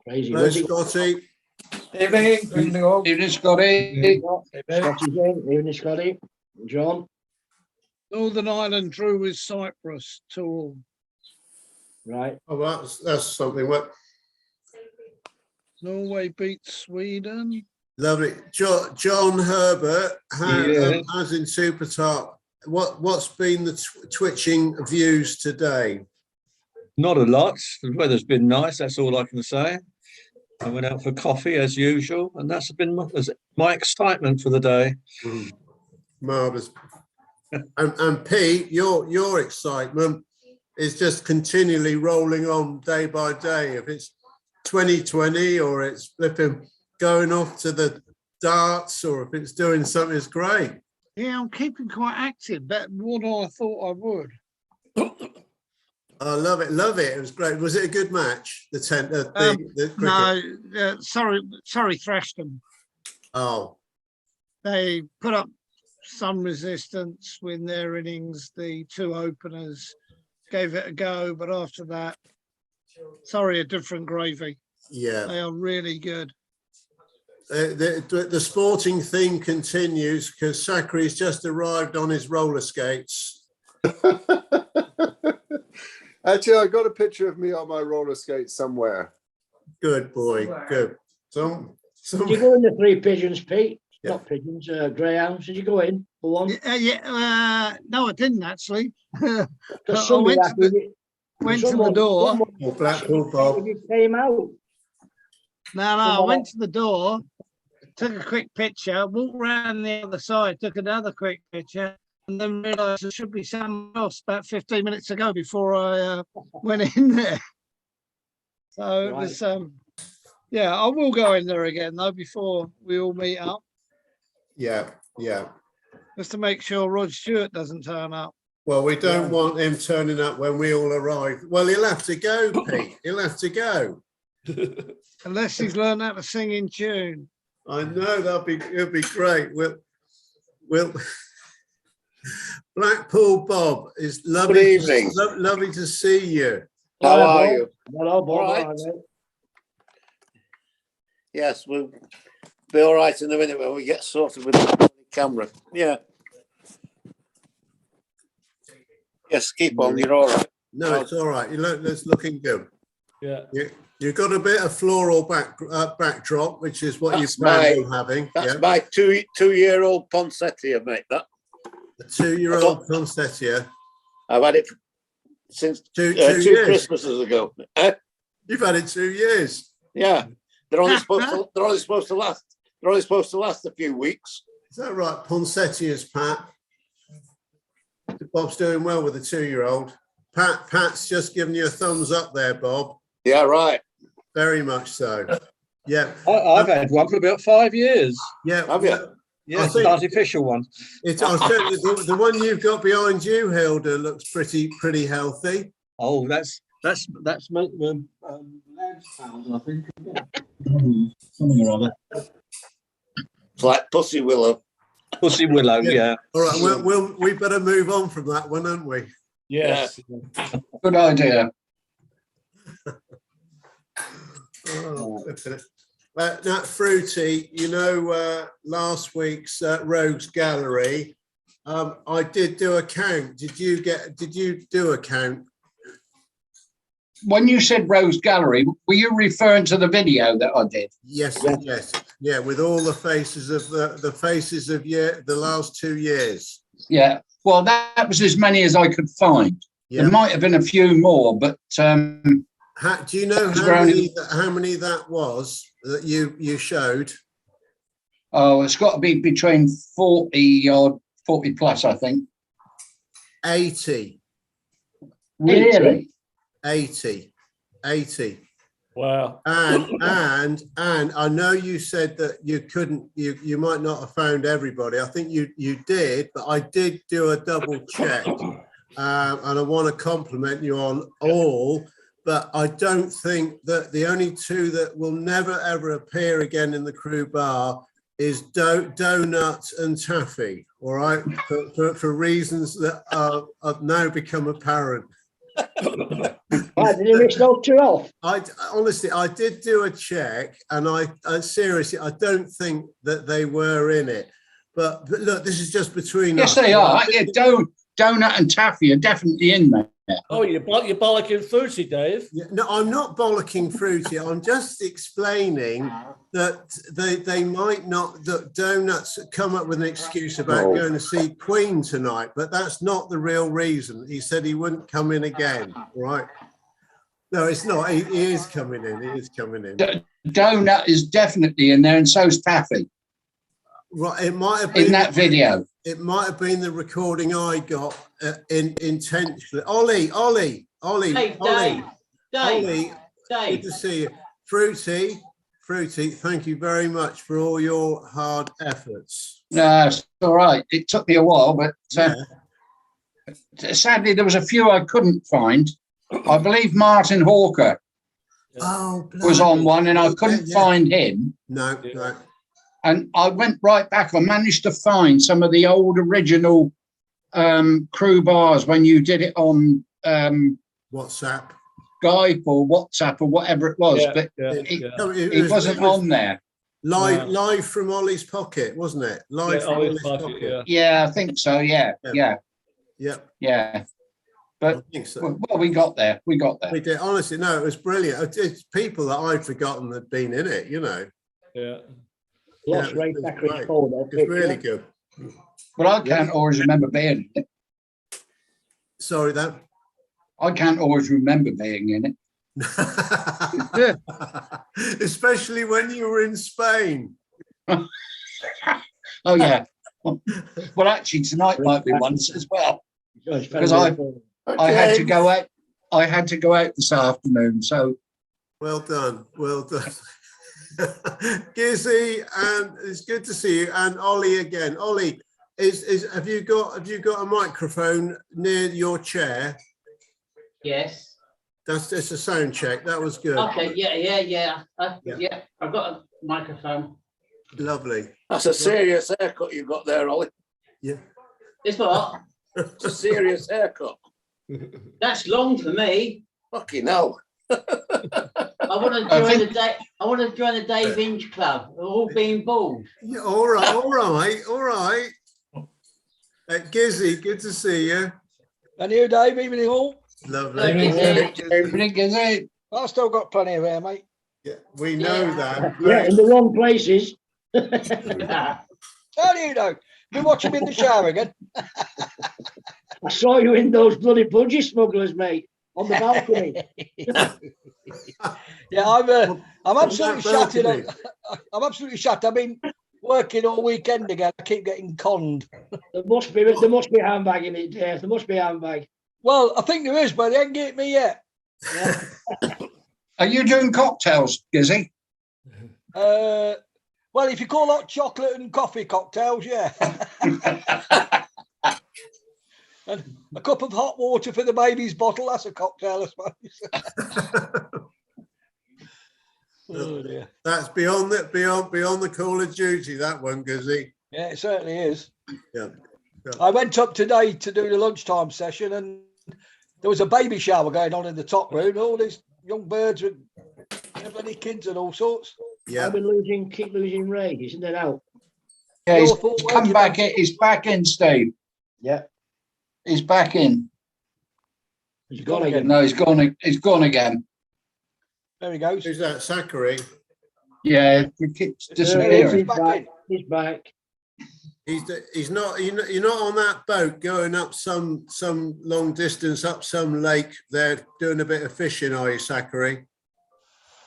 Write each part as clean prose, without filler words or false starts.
Crazy. Hello, Scotty. Evening, Scotty. Evening, Scotty. John. Northern Ireland drew with Cyprus 2-2. Right. Oh, well, that's something. What? Norway beat Sweden. Lovely. John Herbert, as in Super Top, what's been the twitching views today? Not a lot. The weather's been nice. That's all I can say. I went out for coffee as usual, and that's been my excitement for the day. Marvellous. And Pete, your excitement is just continually rolling on day by day. If it's 2020 or it's flipping going off to the darts or if it's doing something, it's great. Yeah, I'm keeping quite active. That's what I thought I would. I love it. It was great. Was it a good match? The cricket? No, sorry, thrashed them. Oh, They put up some resistance with their innings. The two openers gave it a go, but after that, sorry, a different gravy. yeah. They are really good. The sporting theme continues because Sakhri's just arrived on his roller skates. Actually, I got a picture of me on my roller skates somewhere. Good boy, good. Did you go in the three pigeons, Pete? Yeah. Not pigeons, greyhounds. Did you go in for one? No, I didn't actually. I Sunday went to the door. Or Blackpool Bob. You came out. No, I went to the door, took a quick picture, walked around the other side, took another quick picture, and then realised there should be someone else about 15 minutes ago before I went in there. So it was, yeah, I will go in there again though before we all meet up. Yeah. Just to make sure Rod Stewart doesn't turn up. Well, we don't want him turning up when we all arrive. Well, he'll have to go, Pete. He'll have to go. Unless he's learned how to sing in tune. I know it'll be great. We'll Blackpool Bob is lovely. Good evening. Lovely to see you. How are you? Hello, Bob. All right. All right. Yes, we'll be all right in a minute when we get sorted with the camera. Yeah. Yes, keep on. You're all right. No, it's all right. It's looking good. Yeah. You've got a bit of floral backdrop, which is what That's you planned on having. That's my two-year-old poinsettia, mate. That A 2-year-old poinsettia. I've had it since two two Christmases ago. You've had it 2 years. Yeah, they're only supposed to last. They're only supposed to last a few weeks. Is that right? Poinsettias, Pat. Bob's doing well with the 2-year-old. Pat's just giving you a thumbs up there, Bob. Yeah, right. Very much so. Yeah. I've had one for about 5 years. Yeah. Have you? Yeah, it's an artificial one. I'll tell you, the one you've got behind you, Hilda, looks pretty healthy. Oh, that's lad's found, I think. Something or other. It's like Pussy Willow. Pussy Willow, yeah. All right, we better move on from that one, haven't we? Yes. Good idea. Now, Fruity, last week's Rogues Gallery, I did do a count. Did you do a count? When you said Rose Gallery, were you referring to the video that I did? Yes. Yeah, with all the faces of the last 2 years. Yeah. Well, that was as many as I could find. Yeah. There might have been a few more, but do you know how many that was that you showed? Oh, it's got to be between 40 or 40 plus, I think. 80. Really? 80. Wow. And I know you said that you might not have found everybody. I think you did, but I did do a double check. And I want to compliment you on all, but I don't think that the only two that will never ever appear again in the crew bar is Donut and Taffy, all right, for reasons that have now become apparent. Right, did you miss those two off? Honestly, I did do a check, and I seriously, I don't think that they were in it. But look, this is just between Yes, us. they are. Yeah, donut and taffy are definitely in there. Oh, you're bollocking fruity, Dave. Yeah, no, I'm not bollocking fruity. I'm just explaining that they might not, that donuts come up with an excuse about going to see Queen tonight, but that's not the real reason. He said he wouldn't come in again, right? No, it's not. He is coming in. He is coming in. Donut is definitely in there, and so's taffy. Right, it might have been In that video. It might have been the recording I got intentionally. Ollie, Dave, good to see you. Fruity, thank you very much for all your hard efforts. No, it's all right. It took me a while, but sadly there was a few I couldn't find. I believe Martin Hawker was on one, and I couldn't find him. No. And I went right back. I managed to find some of the old original crew bars when you did it on WhatsApp, Skype or WhatsApp or whatever it was, but it wasn't on there. Live from Ollie's pocket, wasn't it? Live from Ollie's pocket. Yeah, I think so. Yeah. But I think so. well, we got there. We did. Honestly, no, it was brilliant. It's people that I'd forgotten had been in it, you know. Yeah. Lost Ray Thackeray's photo. It's really good. But I can't always remember being in it. Sorry, that. I can't always remember being in it. Especially when you were in Spain. Oh yeah. Well, actually, tonight might be once as well, because I had to go out. I had to go out this afternoon. So. Well done. Gizzy, and it's good to see you. And Ollie again. Ollie, have you got a microphone near your chair? Yes. That's just a sound check. That was good. Okay. Yeah. I've got a microphone. Lovely. That's a serious haircut you've got there, Ollie. Yeah. It's what? It's a serious haircut. That's long for me. Fucking hell. I want to join the day. I want to join the Dave Inch Club. We're all being bald. Yeah, all right. Gizzy, good to see you. And you, Dave, evening all. Lovely. Gizzy. I've still got plenty of hair, mate. Yeah, we know that. Yeah, in the wrong places. How do you know? Been watching me in the shower again. I saw you in those bloody budgie smugglers, mate, on the balcony. Yeah, I'm absolutely shattered. I'm absolutely shattered. I've been working all weekend again. I keep getting conned. There must be a handbag in it, Dave. There must be a handbag. Well, I think there is, but they ain't get me yet. Yeah. Are you doing cocktails, Gizzy? Well, if you call hot chocolate and coffee cocktails, yeah. And a cup of hot water for the baby's bottle, that's a cocktail, I suppose. Oh dear. That's beyond the call of duty, that one, Gizzy. Yeah, it certainly is. Yeah. I went up today to do the lunchtime session, and there was a baby shower going on in the top room. All these young birds with bloody kids and all sorts. Yeah. I've been keep losing Ray, isn't it out? Yeah, he's come back in. He's back in, Steve. Yeah. He's back in. He's gone again. No, he's gone. He's gone again. There he goes. Who's that? Zachary? Yeah, he keeps disappearing. He's back. He's not. You're not on that boat going up some long distance up some lake. They're doing a bit of fishing, are you, Zachary?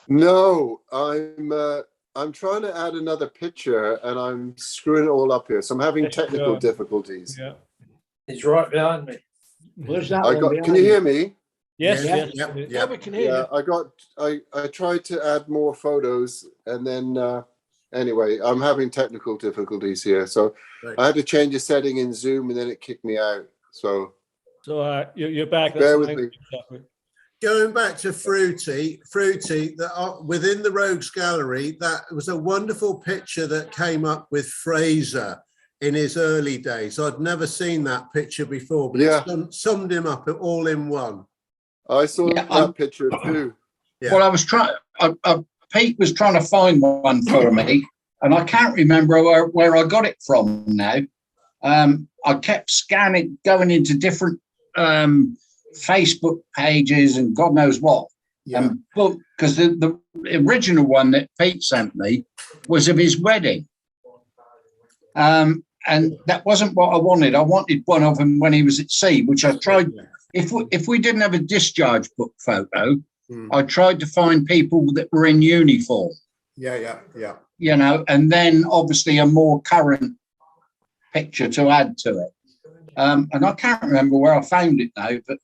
No, I'm trying to add another picture and I'm screwing it all up here. So I'm having technical difficulties. Yeah. He's right behind me. Where's that? Can you hear me? Yes. Yeah, we can hear you. I tried to add more photos and then anyway, I'm having technical difficulties here. So I had to change a setting in Zoom and then it kicked me out. So you're back. Bear with me. Going back to Fruity, that within the Rogues Gallery, that was a wonderful picture that came up with Fraser in his early days. I'd never seen that picture before, but it summed him up all in one. I saw Yeah, that picture too. Yeah. Well, I was trying. Pete was trying to find one for me, and I can't remember where I got it from now. I kept scanning, going into different Facebook pages and God knows what. Yeah. Because the original one that Pete sent me was of his wedding. And that wasn't what I wanted. I wanted one of him when he was at sea, which I tried. If we didn't have a discharge book photo, I tried to find people that were in uniform. Yeah. You know, and then obviously a more current picture to add to it. And I can't remember where I found it now, but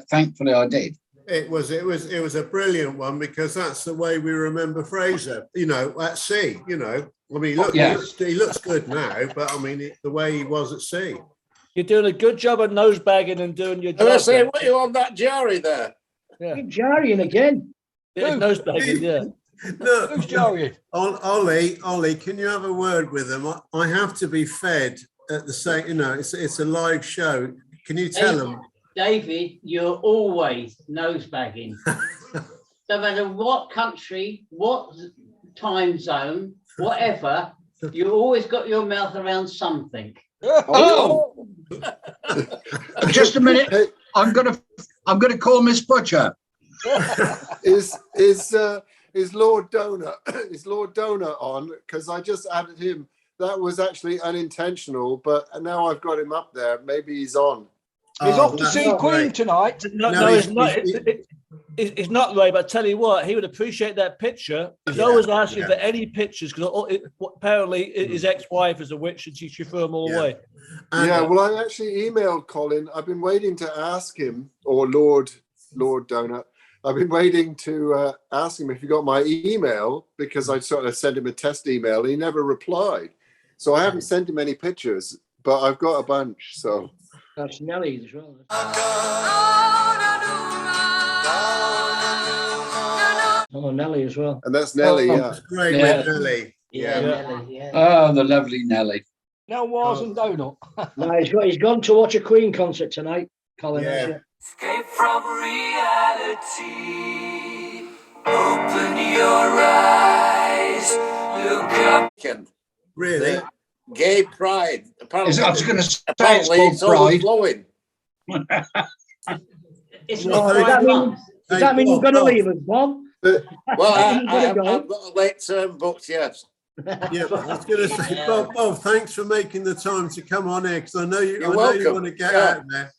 thankfully I did. It was a brilliant one because that's the way we remember Fraser, you know, at sea, you know. I mean, look, he looks good now, but I mean, the way he was at sea. You're doing a good job of nose bagging and doing your job. I say, what you on that Jerry there? Yeah. Keep jarring again. Nose bagging, yeah. Look, Who's Jerry? Ollie, can you have a word with them? I have to be fed at the same, you know, it's a live show. Can you tell them? David, you're always nose bagging. No matter what country, what time zone, whatever, you always got your mouth around something. Oh, just a minute. Hey, I'm gonna call Miss Butcher. is Lord Donor is Lord Donor on? Because I just added him. That was actually unintentional, but now I've got him up there. Maybe he's on. He's off to that's see Queen great. tonight. No, it's not. It's not, Ray, but I tell you what, he would appreciate that picture. He's always asking for any pictures because apparently his ex-wife is a witch and she should throw them all away. Yeah, well, I actually emailed Colin. I've been waiting to ask him, or Lord Donut. I've been waiting to ask him if he got my email because I sort of sent him a test email. He never replied. So I haven't sent him any pictures, but I've got a bunch. So That's Nelly as well. Oh, Nelly as well. and that's Nelly. Yeah, It's great Yeah. with Nelly. Yeah, Nelly, yeah. Oh, the lovely Nelly. Now Wars and Donut. No, he's gone to watch a Queen concert tonight, Colin. Yeah. Has, yeah. Escape from reality. Open your eyes. Look up. Really? Gay pride. Apparently, I was going to say it's apparently called it's Pride. overflowing. It's Well, not does Pride that mean, Month. does that mean you're going to leave us, Bob? Well, You're gonna I've got a late term booked, yes. Yeah, I was going to say, Bob, thanks for making the time to come on here because I know you welcome. want to get out there.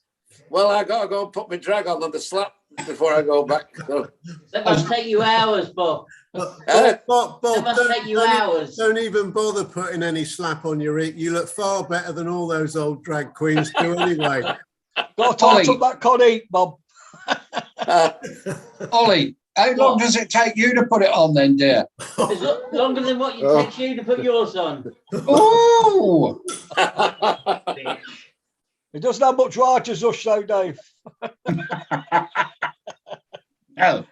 Well, I got to go and put my drag on the slap before I go back. So, That must take you hours, Bob. Bob, That must take you hours. don't even bother putting any slap on your ear. You look far better than all those old drag queens do anyway. Got to toss up that cod eat, Bob. Ollie, how long does it take you to put it on then, dear? It's longer than what it takes you to put yours on. Oh, It doesn't have much right as us, though, Dave. oh.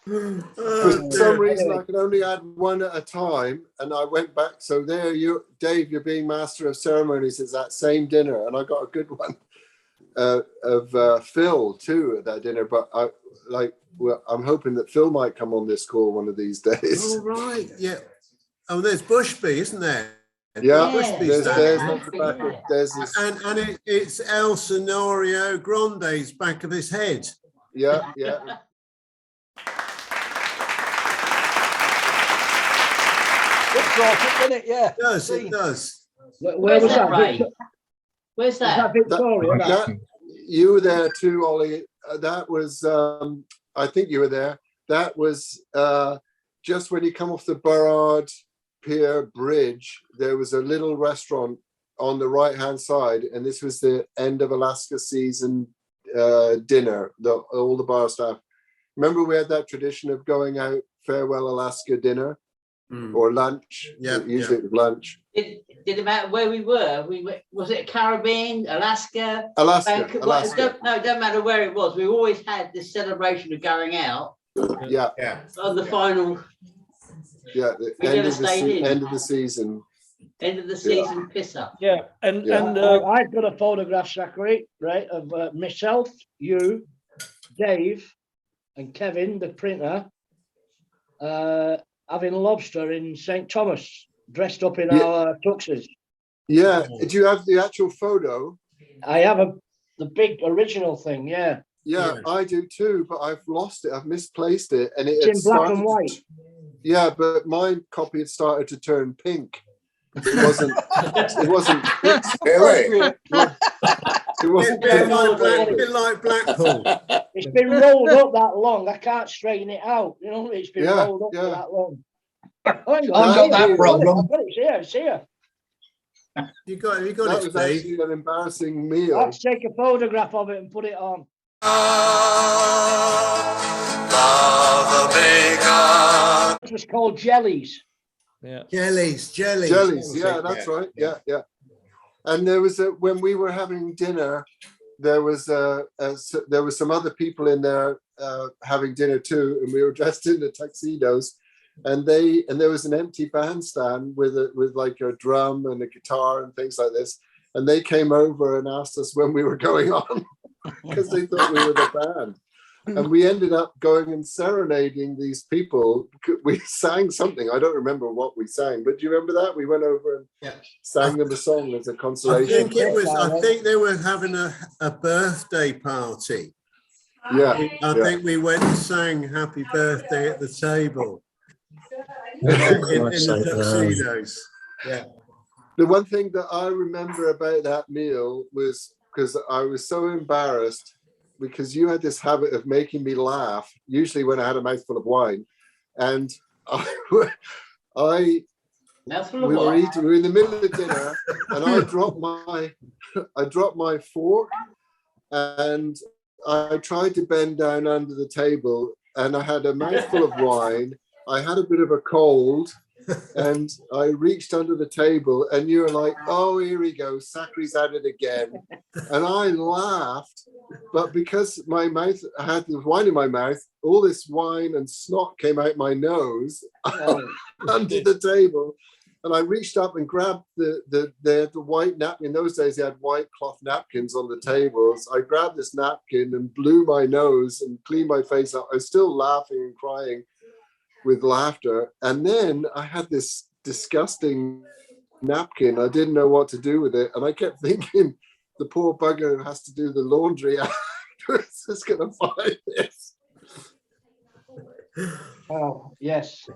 for some reason I could only add one at a time, and I went back. So there, Dave, you're being master of ceremonies. It's that same dinner, and I got a good one of Phil too at that dinner. But I'm hoping that Phil might come on this call one of these days. Oh right, yeah. Oh, there's Bushby, isn't there? Yeah, Bushby's there's there. at the back of Des's. And it's El Sonorio Grande's back of his head. Yeah. Looks like it, doesn't it? Yeah. It does, it does. Where was that? Ray? Where's Was that? that Victoria? You were there too, Ollie. That was, I think you were there. That was just when you come off the Burrard Pier Bridge. There was a little restaurant on the right-hand side, and this was the end of Alaska season dinner. All the bar staff. Remember, we had that tradition of going out farewell Alaska dinner or lunch. Yeah, usually it was lunch. Did it matter where we were? Was it Caribbean, Alaska? Alaska. No, it don't matter where it was. We always had this celebration of going out Yeah. on the final The We end never of the stayed in. end of the season. end of the season piss up. Yeah, and Yeah. and I've got a photograph, Zachary, right, of myself, you, Dave and Kevin, the printer, having lobster in St. Thomas, dressed up in our tuxes. Yeah. Do you have the actual photo? I have the big original thing, yeah. Yeah, I do too, but I've lost it. I've misplaced it, and It's in black and white. Yeah, but my copy had started to turn pink. It wasn't. It wasn't. Really? It wasn't. bit like Blackpool. It's been rolled up that long. I can't straighten it out. You know, it's been Yeah, rolled up for yeah. that long. I've got that problem. I've got it. It's here. It's here. You got That it, was Steve. actually an embarrassing meal. Let's take a photograph of it and put it on. This was called jellies. Yeah. Jellies. Yeah, that's right. Yeah. And there was when we were having dinner, there was some other people in there having dinner too, and we were dressed in the tuxedos, and there was an empty bandstand with like a drum and a guitar and things like this, and they came over and asked us when we were going on because they thought we were the band. And we ended up going and serenading these people. We sang something. I don't remember what we sang, but do you remember that? We went over and sang them a song as a consolation. I think they were having a birthday party. Yeah. I think we went and sang happy birthday at the table. in the tuxedos. Yeah. The one thing that I remember about that meal was because I was so embarrassed because you had this habit of making me laugh, usually when I had a mouthful of wine. And we were in the middle of the dinner, and I dropped my fork, and I tried to bend down under the table, and I had a mouthful of wine. I had a bit of a cold, and I reached under the table, and you were like, "Oh, here we go, Sacri's at it again." And I laughed, but because my mouth, I had the wine in my mouth, all this wine and snot came out my nose under the table. And I reached up and grabbed the white napkin. In those days, they had white cloth napkins on the tables. I grabbed this napkin and blew my nose and cleaned my face up. I was still laughing and crying with laughter. And then I had this disgusting napkin. I didn't know what to do with it. And I kept thinking, the poor bugger who has to do the laundry afterwards is going to find this. Oh, yes.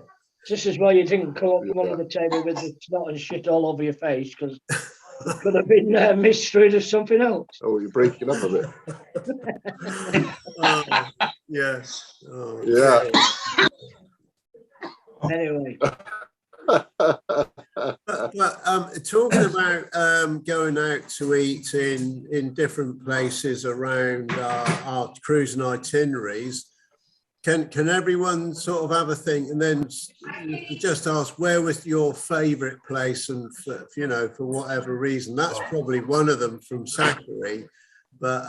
This is why you didn't come up from under the table with the snot and shit all over your face, because it could have been misread as something else. Oh, you're breaking up a bit. Yes. Oh, yeah. Anyway. But talking about going out to eat in different places around our cruising itineraries, can everyone sort of have a think, and then just ask where was your favourite place, and for whatever reason, that's probably one of them from Zachary. But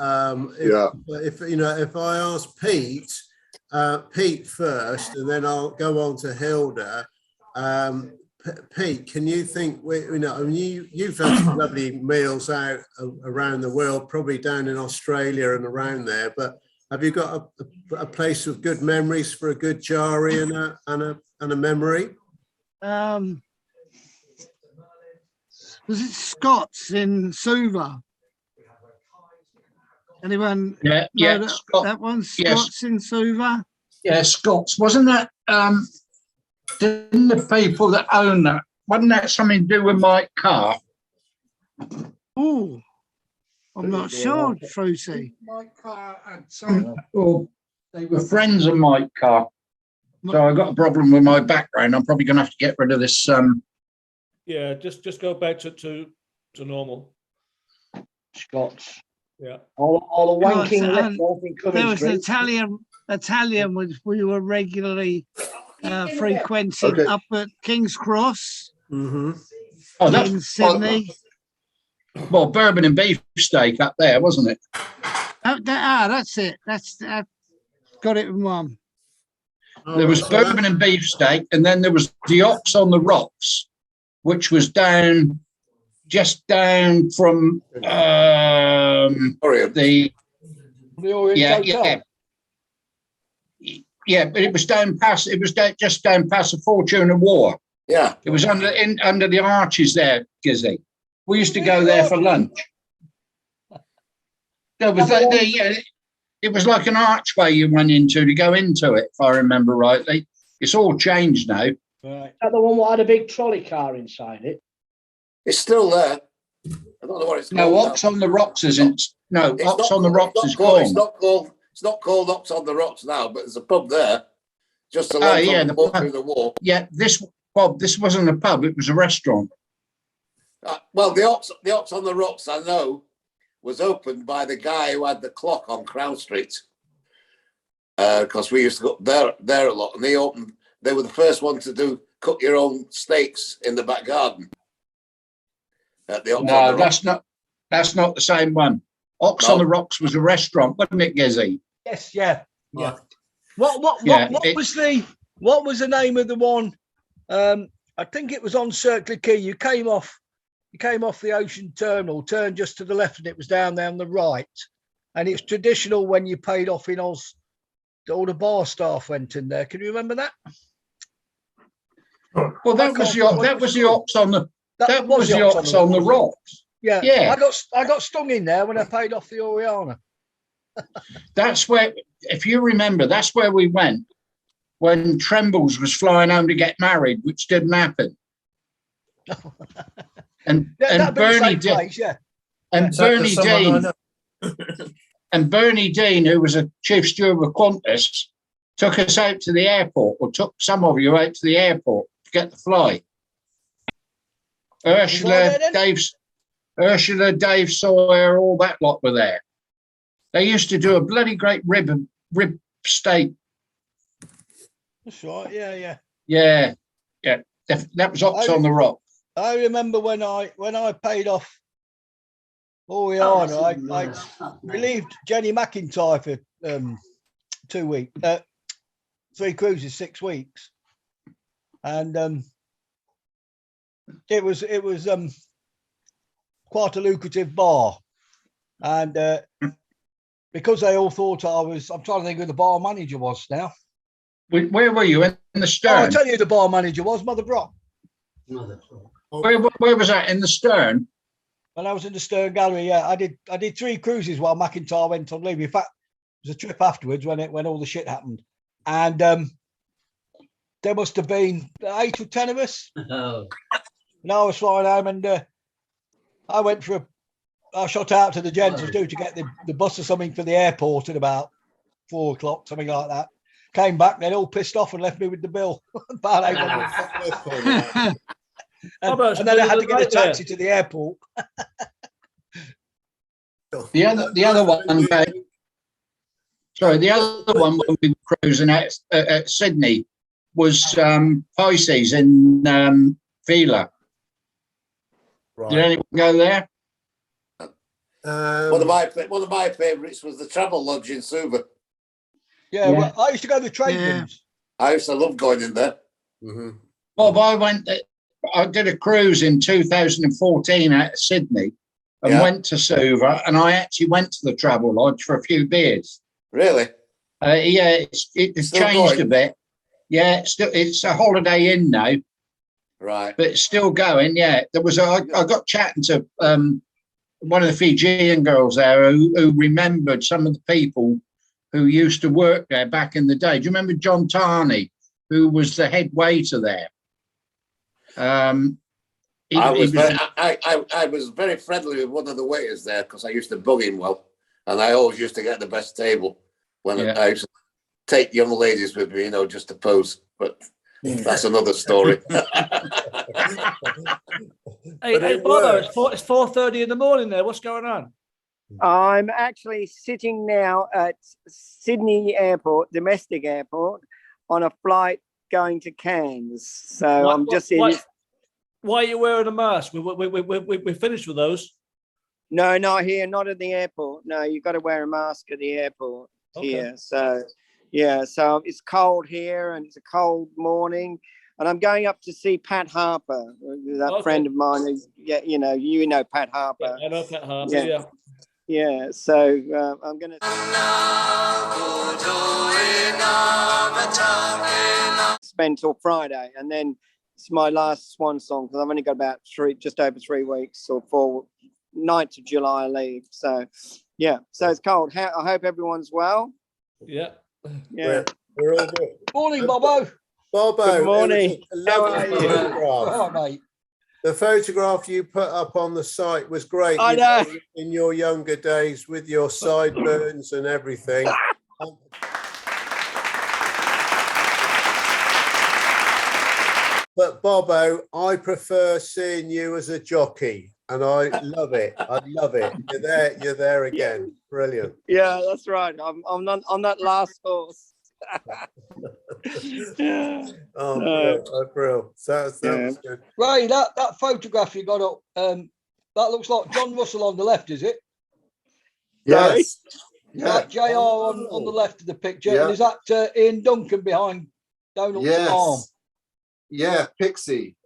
if I ask Pete first, and then I'll go on to Hilda. Pete, can you think? You've had some lovely meals out around the world, probably down in Australia and around there. But have you got a place of good memories for a good jarry and a memory? Was it Scott's in Suva? Anyone? Yeah, that one. Scott's in Suva. Yeah, Scott's. Wasn't that? Didn't the people that own that? Wasn't that something to do with Mike Carr? Oh, I'm not sure, Fruity. Mike Carr had some. Or they were friends of Mike Carr. So I got a problem with my background. I'm probably going to have to get rid of this. Yeah, just go back to normal. Scots. Yeah. All the wanking. There was an Italian which we were regularly frequenting up at King's Cross in Sydney. Well, bourbon and beefsteak up there, wasn't it? That's it. I've got it in one. There was bourbon and beefsteak, and then there was the Ox on the Rocks, which was just down from the Orient Hotel. yeah, but it was down past. It was just down past the Fortune of War. Yeah. It was under the arches there, Gizzy. We used to go there for lunch. There was yeah, it was like an archway you went into to go into it, if I remember rightly. It's all changed now. Right. Is that the one that had a big trolley car inside it? It's still there. I don't know what it's called. No, Ox on the Rocks isn't. No, It's Ox not on the called- Rocks it's is not called- gone. It's not called Ox on the Rocks now, but there's a pub there. Just along Oh, yeah, from the the, pub. through the wall. Yeah, Bob, this wasn't a pub, it was a restaurant. Well, the Ox on the Rocks, I know, was opened by the guy who had the clock on Crown Street. Because we used to go there a lot, and they were the first one to cook your own steaks in the back garden. At the Ox on No, the Rocks. that's not the same one. Ox on the Rocks was a restaurant, wasn't it, Gizzy? Yes, yeah. Right. What was the name of the one? I think it was on Circular Quay. You came off the Ocean Terminal, turned just to the left, and it was down there on the right. And it's traditional when you paid off in Oz, all the bar staff went in there. Can you remember that? Well, that was the Ox on the Ox on the Rocks. Yeah, Yeah. I got stung in there when I paid off the Oriana. That's where, if you remember, that's where we went when Trembles was flying home to get married, which didn't happen. And Bernie Dean, and Bernie Dean, and Bernie Dean, who was a chief steward with Qantas, took us out to the airport, or took some of you out to the airport to get the flight. Ursula, Dave Sawyer, all that lot were there. They used to do a bloody great rib steak. That's right. Yeah. That was Ox on the Rock. I remember when I paid off Oriana, I relieved Jenny McIntyre for 2 weeks, 3 cruises, 6 weeks, and it was quite a lucrative bar, and because they all thought I'm trying to think who the bar manager was now. Where were you? In the Stern? I'll tell you who the bar manager was, Mother Brock. Where was that? In the Stern? When I was in the Stern Gallery, yeah, I did 3 cruises while McIntyre went on leave. In fact, it was a trip afterwards when all the shit happened, and there must have been 8 or 10 of us. Oh. And I was flying home, and I shot out to the gents to get the bus or something for the airport at about 4 o'clock, something like that. Came back, they'd all pissed off and left me with the bill. About $800. and then I had to get a taxi to the airport. The other one, the other one when we were cruising at Sydney was Pisces in Vila. Right. Did anyone go there? One of my favourites was the Travel Lodge in Suva. Yeah, well, I used to go to the trade rooms. I used to love going in there. Mm-hmm. Bob, I did a cruise in 2014 out of Sydney and went to Suva, and I actually went to the Travel Lodge for a few beers. Really? It's changed a bit. Yeah, it's a Holiday Inn now. Right. But it's still going, yeah. I got chatting to one of the Fijian girls there who remembered some of the people who used to work there back in the day. Do you remember John Tarney, who was the head waiter there? I was very friendly with one of the waiters there because I used to bug him well, and I always used to get the best table when I used to take young ladies with me, just to pose. But that's another story. Hey, Bobo, it's 4:30 in the morning there. What's going on? I'm actually sitting now at Sydney Airport, domestic airport, on a flight going to Cairns. So I'm just in. Why are you wearing a mask? We finished with those. No, not here, not at the airport. No, you've got to wear a mask at the airport here. So, so it's cold here and it's a cold morning. And I'm going up to see Pat Harper, that friend of mine. You know Pat Harper. Yeah, I know Pat Harper, yeah. Yeah, so I'm gonna. Spend till Friday, and then it's my last swan song because I've only got about just over 3 weeks or 4 9th of July I leave. So yeah, so it's cold. I hope everyone's well. Yeah. Yeah. We're all good. Morning, Bobo. Bobo, Good morning. How are you? All right, mate. The photograph you put up on the site was great. I know. In your younger days with your sideburns and everything. But Bobo, I prefer seeing you as a jockey, and I love it. I love it. You're there again. Brilliant. Yeah, that's right. I'm on that last horse. Oh, brilliant. So that was good. Ray, that photograph you got up, that looks like John Russell on the left, is it? Yes. Is that JR on the left of the picture? Yeah. And is that Ian Duncan behind Donald's arm? Yeah, Pixie.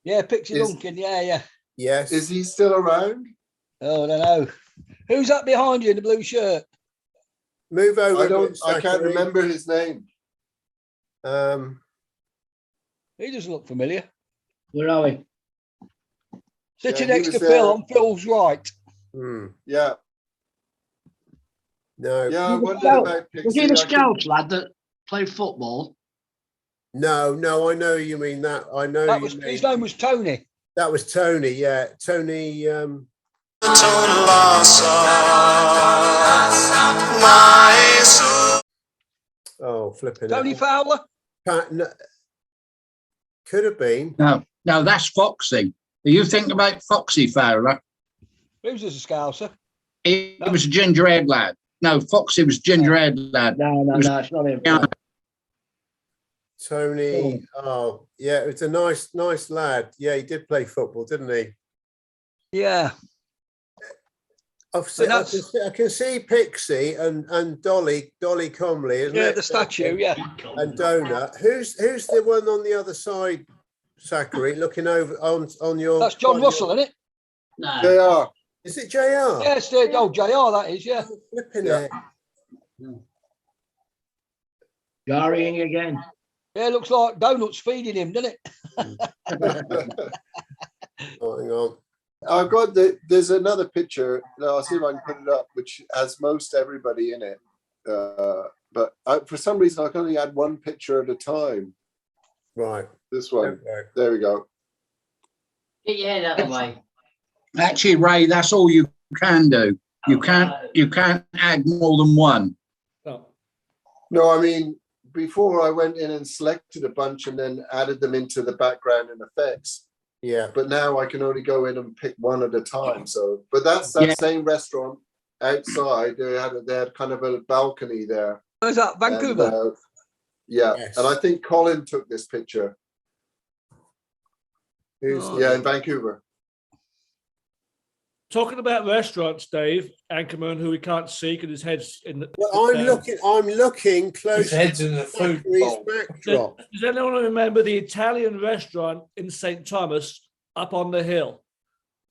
Yeah, Pixie Duncan. Yeah. Yes. Is he still around? Oh, I don't know. Who's that behind you in the blue shirt? Move over. I can't remember his name. He doesn't look familiar. Where are we? Sitting next to Phil on Phil's right. Yeah. No. Yeah, I wondered about Pixie. Was he the scout lad that played football? No, I know you mean that. I know That was his name was Tony. That was Tony, yeah. Tony oh, flipping Tony Fowler? No, could have been. No, that's Foxy. Are you thinking about Foxy Fowler? Who's a scouser? He was a ginger-haired lad. No, Foxy was ginger-haired lad. No, it's not him. Tony, oh yeah, it was a nice lad. Yeah, he did play football, didn't he? Yeah. I can see Pixie and Dolly Comley, isn't it? The statue, yeah. And Donut. Who's the one on the other side, Zachary, looking over on your? That's John Russell, isn't it? No. JR. Is it JR? Yes, JR, that is, yeah. Flipping it. Jarring again. Yeah, looks like Donut's feeding him, doesn't it? Oh, hang on. I've got there's another picture. I'll see if I can put it up, which has most everybody in it. But for some reason, I can only add one picture at a time. Right. This one. Okay. There we go. Get your head out of the way. Actually, Ray, that's all you can do. You can't add more than one. No, I mean, before I went in and selected a bunch and then added them into the background and effects. Yeah. But now I can only go in and pick one at a time. So, but that's that same restaurant outside. They had kind of a balcony there. Where's that? Vancouver? And, yeah. Yes. And I think Colin took this picture. In Vancouver. Talking about restaurants, Dave Anchorman, who we can't see because his head's in the. Well, I'm looking close. His head's in the food bowl. Does anyone remember the Italian restaurant in St. Thomas up on the hill?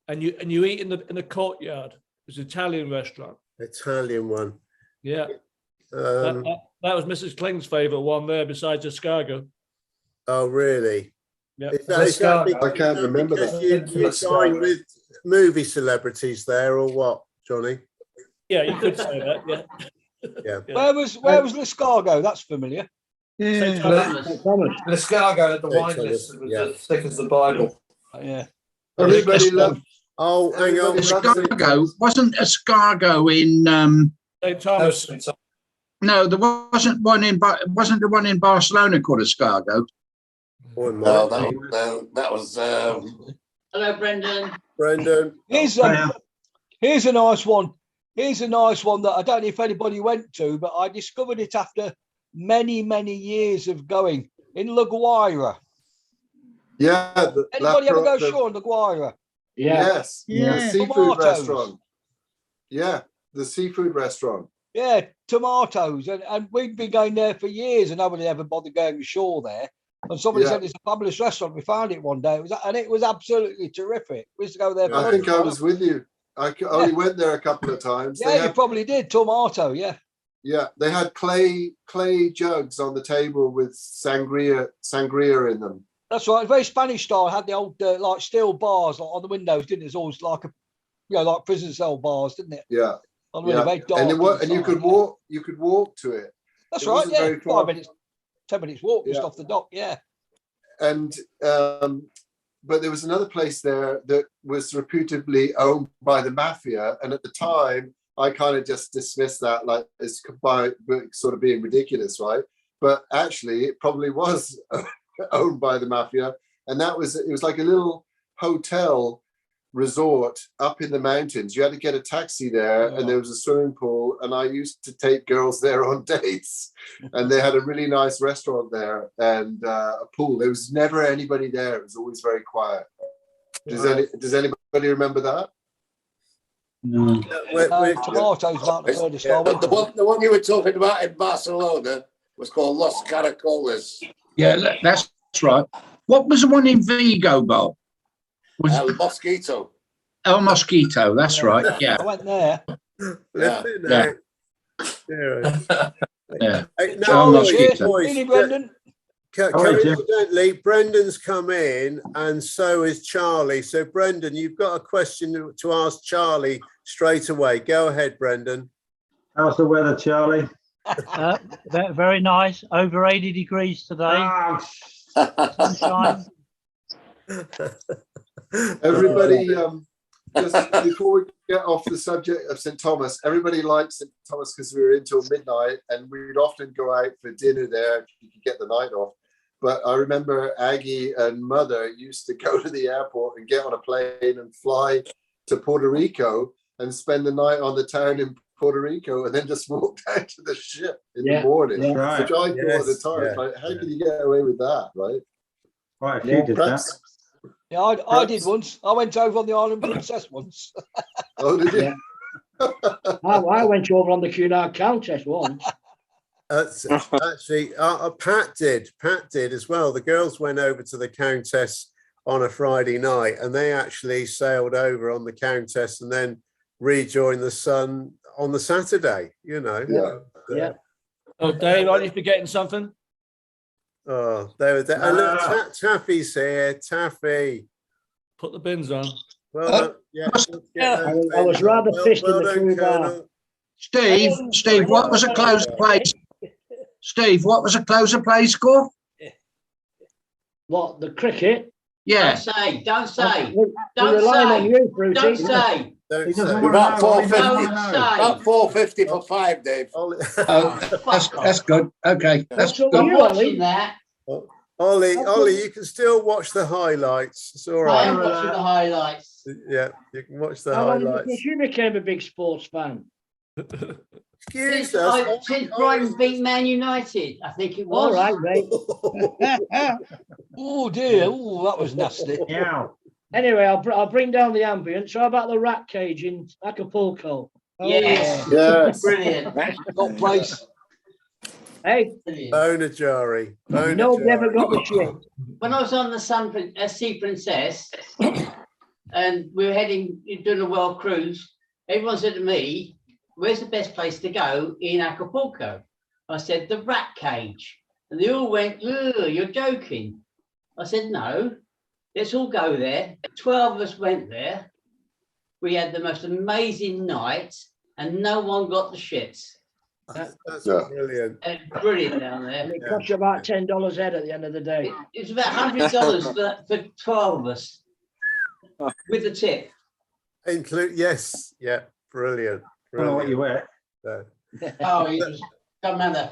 And you eat in the courtyard. It was an Italian restaurant. Italian one. Yeah. That was Mrs. Kling's favourite one there besides escargot. Oh, really? Yeah. I can't remember that. You dine with movie celebrities there, or what, Johnny? Yeah, you could say that. Yeah. Yeah. Where was L'escargot? That's familiar. Yeah. L'escargot at the wine list was as thick as the Bible. Yeah. Everybody loved. Oh, hang on. Wasn't escargot in St. Thomas? No, there wasn't one in. Wasn't the one in Barcelona called escargot? No, that was. Hello, Brendan. Here's a nice one. Here's a nice one that I don't know if anybody went to, but I discovered it after many years of going in La Guaira. Yeah. Anybody ever go ashore in La Guaira? Yeah. Yes. Yeah. The seafood Tomatoes. restaurant. Yeah. The seafood restaurant. Yeah, tomatoes. And we'd been going there for years and nobody ever bothered going ashore there. And somebody said it's a fabulous restaurant. We found it one day. It was absolutely terrific. We used to go there. I think I was with you. only went there a couple of times. Yeah, you probably did. Tomato, yeah. Yeah, they had clay jugs on the table with sangria in them. That's right. Very Spanish style. Had the old like steel bars on the windows, didn't it? It's always like like prison cell bars, didn't it? Yeah. On the window, very dark and you could walk. You could walk to it. That's right. Yeah, 5 minutes, 10 minutes walk just off the dock. Yeah. And but there was another place there that was reputedly owned by the mafia, and at the time I kind of just dismissed that like it's sort of being ridiculous, right? But actually, it probably was owned by the mafia, and it was like a little hotel resort up in the mountains. You had to get a taxi there, and there was a swimming pool, and I used to take girls there on dates, and they had a really nice restaurant there and a pool. There was never anybody there. It was always very quiet. Does anybody remember that? No. Tomatoes about the furthest I went. The one you were talking about in Barcelona was called Los Caracoles. Yeah, that's right. What was the one in Vigo, Bob? El Mosquito. El Mosquito, that's right. Yeah. I went there. Yeah. Hey, El no, Mosquito. boys, Brendan. coincidentally, Brendan's come in, and so is Charlie. So, Brendan, you've got a question to ask Charlie straight away. Go ahead, Brendan. How's the weather, Charlie? Very nice. Over 80 degrees today. Sunshine. Everybody, just before we get off the subject of St. Thomas, everybody likes St. Thomas because we were in till midnight, and we'd often go out for dinner there if you could get the night off. But I remember Aggie and Mother used to go to the airport and get on a plane and fly to Puerto Rico and spend the night on the town in Puerto Rico, and then just walk down to the ship in the morning, which I thought at the time, like, how can you get away with that, right? Quite a few did that. Yeah, I did once. I went over on the Island Princess once. Oh, did you? I went over on the Cunard Countess once. Actually, Pat did as well. The girls went over to the Countess on a Friday night, and they actually sailed over on the Countess and then rejoined the Sun on the Saturday. Yeah. Oh, Dave, aren't you forgetting something? Oh, there was that. Look, Taffy's here. Taffy, put the bins on. Well, I was rather pissed in the crew bar. Steve, what was a close place? Steve, what was a closer play score? What, the cricket? Yeah. Don't say. We're relying on you, Fruity. Don't say. About 450. About 450 for 5, Dave. That's good. Okay, that's good. I'm watching that. Ollie, you can still watch the highlights. It's all right. I am watching the highlights. Yeah, you can watch the How long highlights. did you became a big sports fan? Excuse us. Since Brighton beat Man United, I think it was. All right, mate. Oh dear, that was nasty. Yeah. Anyway, I'll bring down the ambience. How about the rat cage in Acapulco? Yes. Yes. Brilliant. Got place. Hey. Bonajari. No, never got the shit. When I was on the Sea Princess, and we were doing a world cruise, everyone said to me, "Where's the best place to go in Acapulco?" I said, "The rat cage." And they all went, "Ugh, you're joking." I said, "No, let's all go there." 12 of us went there. We had the most amazing night, and no one got the shits. That's brilliant. It's brilliant down there. It cost you about $10 head at the end of the day. It was about $100 for 12 of us, with the tip. Yes, yeah, brilliant. I don't know what you wear. Oh, it was, don't matter.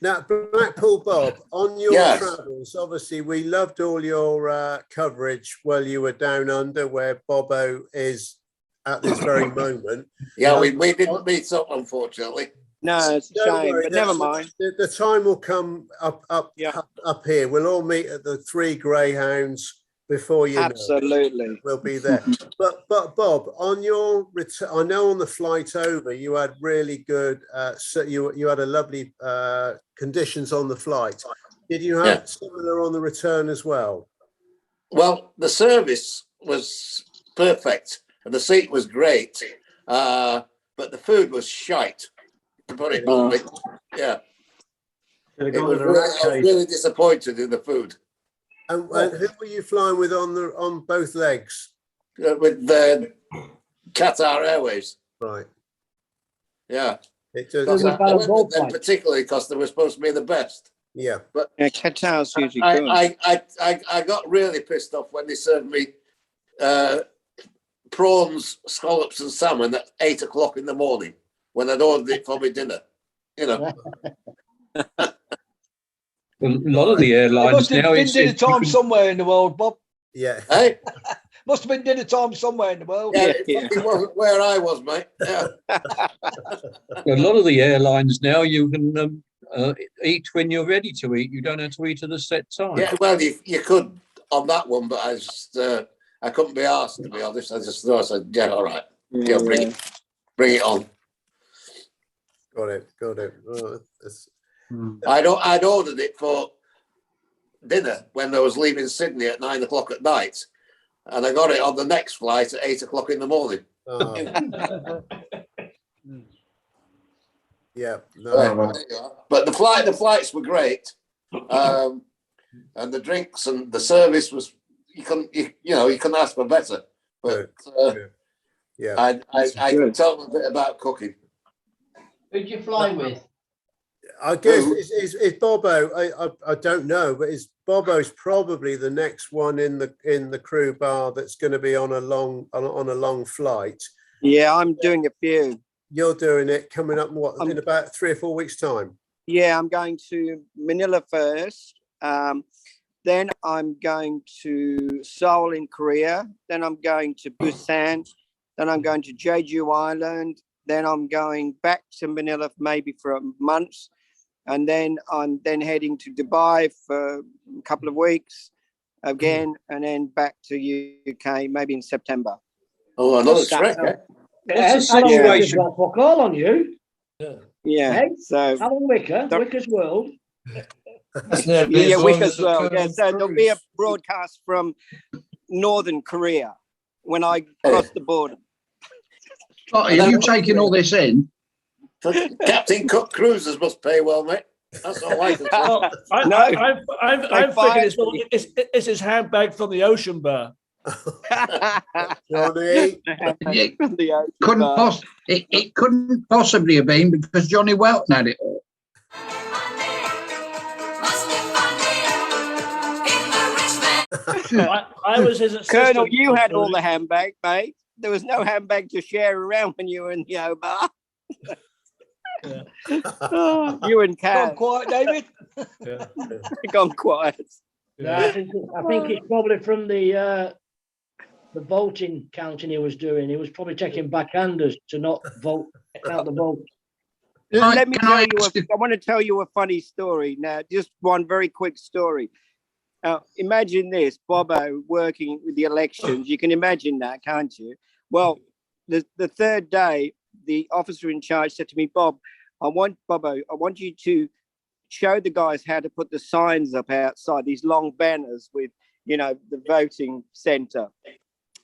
Now, Blackpool Bob, on your travels, obviously we loved all your coverage while you were down under, where Bobo is at this very moment. Yeah, we didn't meet up, unfortunately. No, it's a shame, but never mind. The time will come up here. We'll all meet at the 3 Greyhounds before you Absolutely. know. We'll be there. But Bob, on your return, I know on the flight over you had really good. So you had a lovely conditions on the flight. Did you have similar on the return as well? Well, the service was perfect. and the seat was great, but the food was shite. To put it bluntly, yeah. I was really disappointed in the food. And who were you flying with on both legs? With the Qatar Airways. Right. Yeah. It just, I went with them particularly because they were supposed to be the best. Yeah. But Qatar's usually good. I got really pissed off when they served me prawns, scallops, and salmon at 8 o'clock in the morning when I'd ordered it for my dinner. You know. A lot of the airlines must have now. been dinner time somewhere in the world, Bob. Yeah. Hey? Must have been dinner time somewhere in the world. Yeah, it wasn't where I was, mate. Yeah. A lot of the airlines now, you can eat when you're ready to eat. You don't have to eat at a set time. Yeah, well, you could on that one, but I couldn't be asked, to be honest. I just thought, I said, yeah, all right. Yeah, bring it on. Got it. Oh, I'd ordered it for dinner when I was leaving Sydney at 9 o'clock at night, and I got it on the next flight at 8 o'clock in the morning. Oh. Yeah, no. But the flights were great, and the drinks and the service was you couldn't ask for better. But yeah, I can tell them a bit about cooking. Who'd you fly with? I guess it's Bobo. I don't know, but Bobo's probably the next one in the crew bar that's going to be on a long flight. Yeah, I'm doing a few. You're doing it coming up in about 3 or 4 weeks' time. Yeah, I'm going to Manila first. Then I'm going to Seoul in Korea. Then I'm going to Busan. Then I'm going to Jeju Island. Then I'm going back to Manila maybe for a month. And then I'm heading to Dubai for a couple of weeks again, and then back to UK maybe in September. Oh, another trek, eh? What's the situation? Fuck all on you. Yeah. Hey? So Alan Wicker's World. Yeah, Wicker's World. Yeah, so there'll be a broadcast from Northern Korea when I cross the border. Are you taking all this in? Captain Cook Cruises must pay well, mate. That's all I can say. Well, I'm thinking it's his handbag from the ocean bar. It couldn't possibly have been because Johnny Welton had it all. I was his assistant. Colonel, you had all the handbag, mate. There was no handbag to share around when you were in the O bar. Yeah. You and Kat. Gone quiet, David. Yeah. Gone quiet. No, I think it's probably from the voting counting he was doing. He was probably taking backhanders to not count the vote. Let me tell you. I want to tell you a funny story now. Just one very quick story. Imagine this, Bobo working with the elections. You can imagine that, can't you? Well, the third day, the officer in charge said to me, Bobo, I want you to show the guys how to put the signs up outside, these long banners with, the voting centre.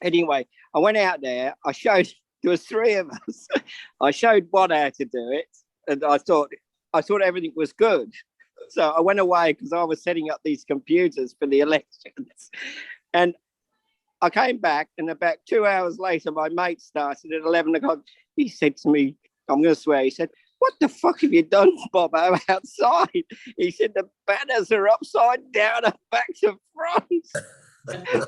Anyway, I went out there. There was 3 of us. I showed one how to do it, and I thought everything was good. So I went away because I was setting up these computers for the elections. And I came back, and about 2 hours later, my mate started at 11 o'clock. He said to me, I'm going to swear, he said, what the fuck have you done, Bobo, outside? He said, the banners are upside down and back to front.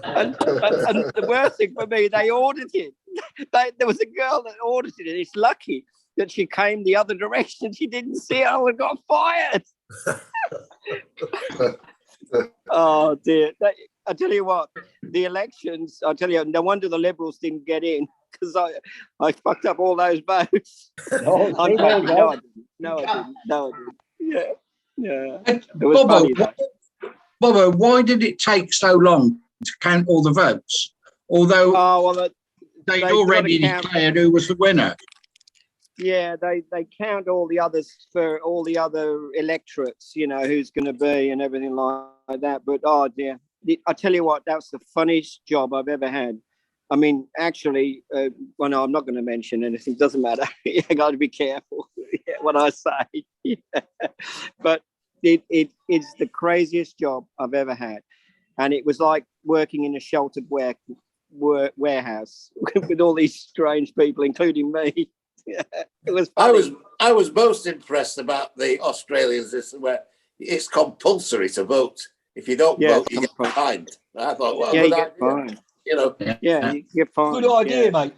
and the worst thing for me, they ordered it. There was a girl that ordered it, and it's lucky that she came the other direction. She didn't see it. I would have got fired. Oh dear! I tell you what, the elections. I tell you, no wonder the Liberals didn't get in because I fucked up all those votes. No, I didn't. Yeah. It was funny, Bobo, why did it take so long to count all the votes? Although they already declared who was the winner. Yeah, they count all the others for all the other electorates, who's going to be and everything like that. But oh dear, I tell you what, that was the funniest job I've ever had. I mean, actually, well, no, I'm not going to mention anything. Doesn't matter. You got to be careful what I say. Yeah. But it's the craziest job I've ever had, and it was like working in a sheltered warehouse with all these strange people, including me. It was funny. I was most impressed about the Australians. This where it's compulsory to vote. If you don't vote, you get fined. I thought, well, you get fined. You know, you get fined. Good idea, mate.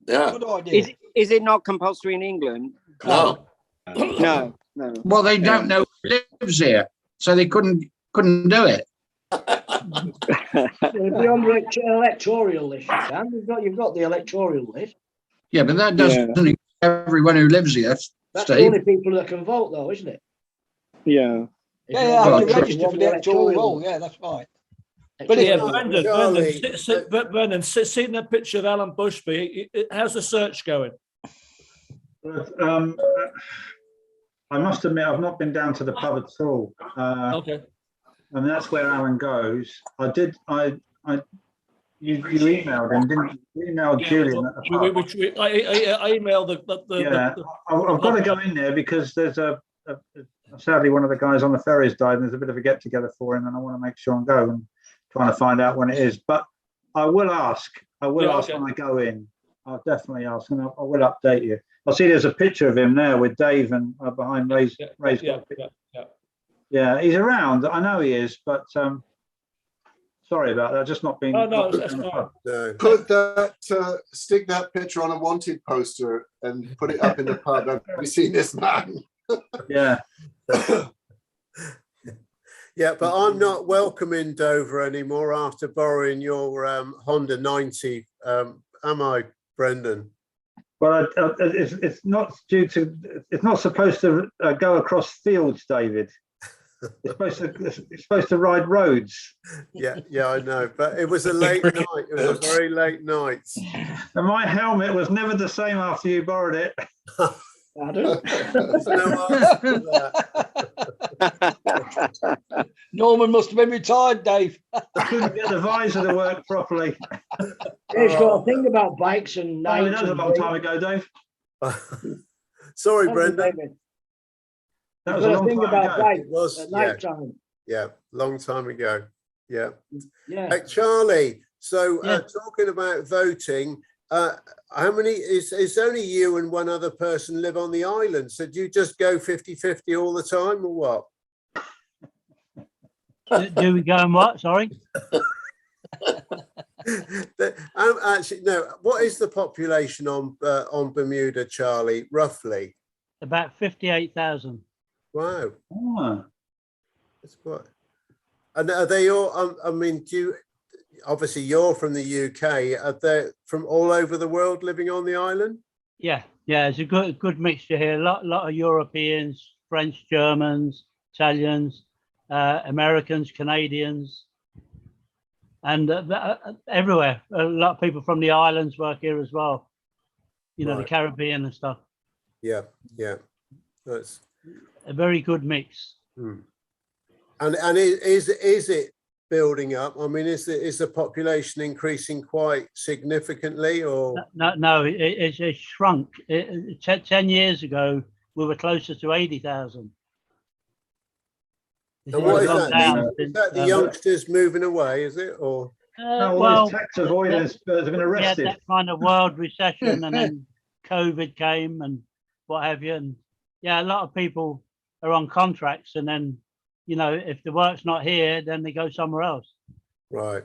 Yeah. Good idea. Is it not compulsory in England? No. No. Well, they don't know who lives here, so they couldn't do it. It'll be on the electoral list, you can. You've got the electoral list. Yeah, but that doesn't include everyone who lives here. That's Steve. the only people that can vote, though, isn't it? Yeah. Yeah, I have to register for the electoral roll. Yeah, that's right. But yeah, Brendan, seeing that picture of Alan Bushby, how's the search going? I must admit, I've not been down to the pub at all. Okay. And that's where Alan goes. You emailed him, didn't you? You emailed Julian at the pub. I emailed I've got to go in there because there's sadly one of the guys on the ferries died, and there's a bit of a get together for him, and I want to make sure and go and trying to find out when it is. But I will ask. When I go in. I'll definitely ask, and I will update you. I see there's a picture of him there with Dave and behind Ray's. Yeah, he's around. I know he is, but sorry about that. Just not been. Oh no, that's fine. Put that, stick that picture on a wanted poster and put it up in the pub. Have you seen this man? Yeah. Yeah, but I'm not welcome in Dover anymore after borrowing your Honda 90. Am I, Brendan? Well, it's not due to. It's not supposed to go across fields, David. It's supposed to ride roads. Yeah, I know, but it was a late night. It was a very late night. And my helmet was never the same after you borrowed it. Norman must have been retired, Dave. I couldn't get the visor to work properly. He's got a thing about bikes and nights. That was a long time ago, Dave. Sorry, Brendan. That was a long time ago. It was at night time. Yeah, long time ago. Yeah. Yeah. Hey, Charlie, so talking about voting, how many is only you and one other person live on the island? So do you just go 50-50 all the time or what? Do we go and what? Sorry. Actually, no. What is the population on Bermuda, Charlie? Roughly about 58,000. Wow. Oh. That's what. And are they all? I mean, obviously you're from the UK. Are they from all over the world living on the island? Yeah, it's a good mixture here. A lot of Europeans, French, Germans, Italians, Americans, Canadians, and everywhere. A lot of people from the islands work here as well. You know, the Caribbean and stuff. Yeah. That's a very good mix. And is it building up? I mean, is the population increasing quite significantly, or no? It's shrunk. 10 years ago, we were closer to 80,000. And what is that? Is that the youngsters moving away? Is it, or well, tax avoidance have been arrested? We had that kind of world recession, and then COVID came, and what have you. And a lot of people are on contracts, and then, you know, if the work's not here, then they go somewhere else. Right.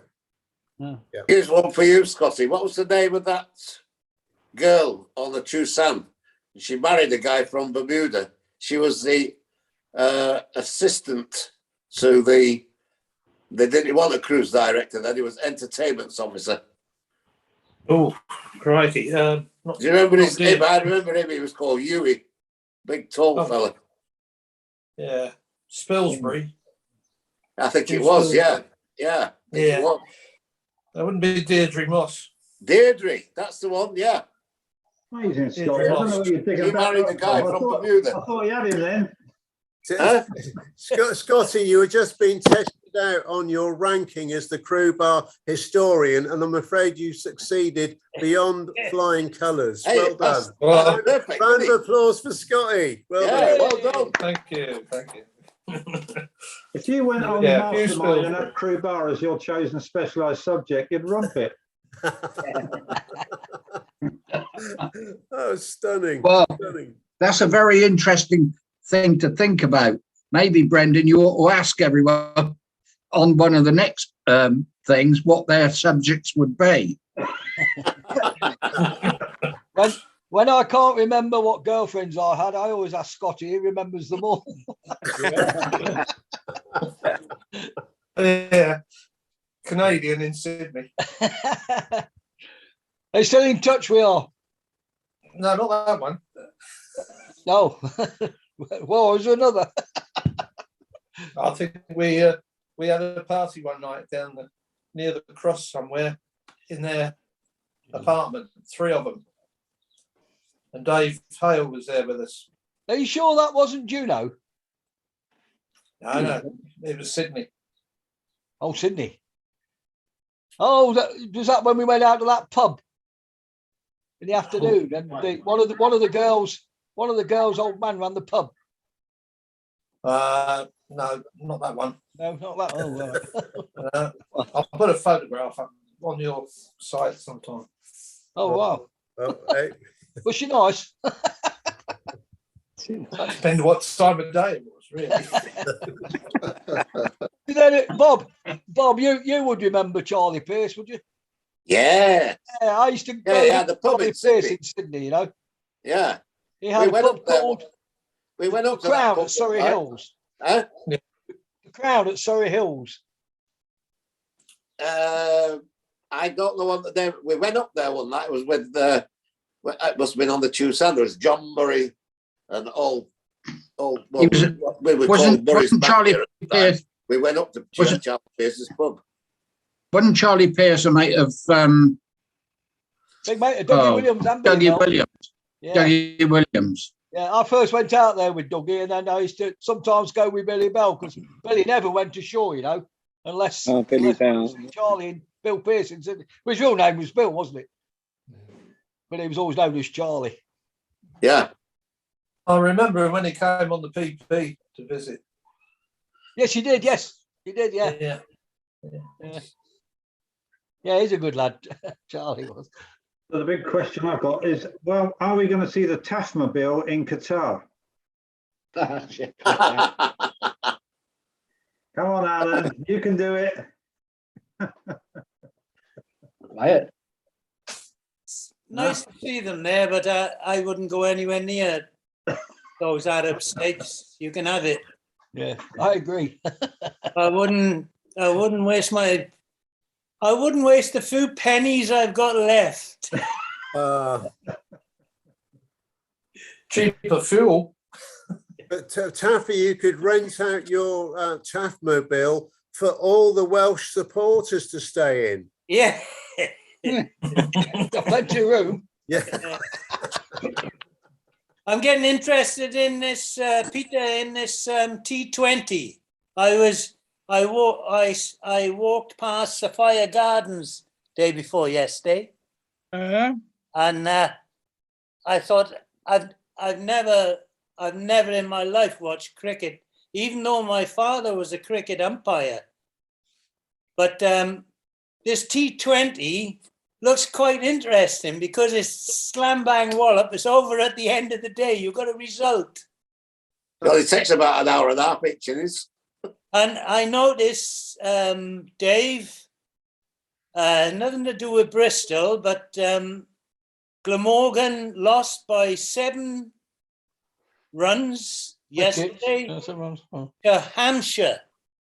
Yeah. Here's one for you, Scotty. What was the name of that girl on the Chusan? She married a guy from Bermuda. She was the assistant to they didn't want a cruise director, then he was entertainment officer. Oh, crikey. Do you remember his name? I remember him. He was called Huey. Big, tall fella. Yeah. Spilsbury. I think it was, yeah. It was. That wouldn't be Deirdre Moss. Deirdre, that's the one, yeah. Amazing story. I don't know what you think He about married the guy from Bermuda. I thought he had him then. Scotty, you were just being tested out on your ranking as the crew bar historian, and I'm afraid you succeeded beyond flying colours. Well done. Round of applause for Scotty. Well done. Well done. Thank you. Thank you. If you went on Yeah, few Mastermind spills. and had crew bar as your chosen specialised subject, you'd rump it. Oh, stunning. Well, Stunning. that's a very interesting thing to think about. Maybe, Brendan, you ought to ask everyone on one of the next things what their subjects would be. When I can't remember what girlfriends I had, I always ask Scotty. He remembers them all. Yeah. Canadian in Sydney. They still in touch we are. No, not that one. No. Well, there's another. I think we had a party one night down near the cross somewhere in their apartment, 3 of them. And Dave Hale was there with us. Are you sure that wasn't Juno? No, it was Sydney. Oh, Sydney. Oh, was that when we went out to that pub in the afternoon? And one of the girls' old man ran the pub. No, not that one. No, not that. Oh, right. I'll put a photograph up on your site sometime. Oh, wow. Oh, hey. Was she nice? Depends what time of day it was, really. Bob, you would remember Charlie Pierce, would you? Yeah. Yeah, I used to go the pub Charlie in Pierce Sydney. in Sydney, you know. Yeah. He had a pub called We went up to Crown that at Surrey pub, Hills. Huh? The Crown at Surrey Hills. I don't know what we went up there one night. It was with it must have been on the Tuesday. There was John Murray and all well, we were called Murray's back Charlie here at the time. Pierce? We went up to Charlie Pierce's pub. Wasn't Charlie Pierce a mate of Big mate of Dougie Williams and Billy Dougie Bell. Williams? Yeah. Dougie Williams. Yeah, I first went out there with Dougie, and then I used to sometimes go with Billy Bell because Billy never went to shore, you know, unless Billy Bell. Charlie and Bill Pearson said his real name was Bill, wasn't it? But he was always known as Charlie. Yeah. I remember when he came on the PP to visit. Yes, he did. Yes, he did. Yeah. Yeah, he's a good lad. Charlie was. So the big question I've got is, well, are we going to see the Taffmobile in Qatar? Come on, Alan, you can do it. Right. Nice to see them there, but I wouldn't go anywhere near those Arab states. You can have it. Yeah, I agree. I wouldn't waste the few pennies I've got left. Cheaper fuel. But Taffy, you could rent out your Taffmobile for all the Welsh supporters to stay in. Yeah. Got plenty of room. Yeah. I'm getting interested in this, Peter, in this T20. I walked past Sapphire Gardens day before yesterday, and I thought I've never in my life watched cricket, even though my father was a cricket umpire. But this T20 looks quite interesting because it's slam bang wallop. It's over at the end of the day. You've got a result. Well, it takes about an hour and a half each, is. And I noticed, Dave, nothing to do with Bristol, but Glamorgan lost by 7 runs yesterday to Hampshire.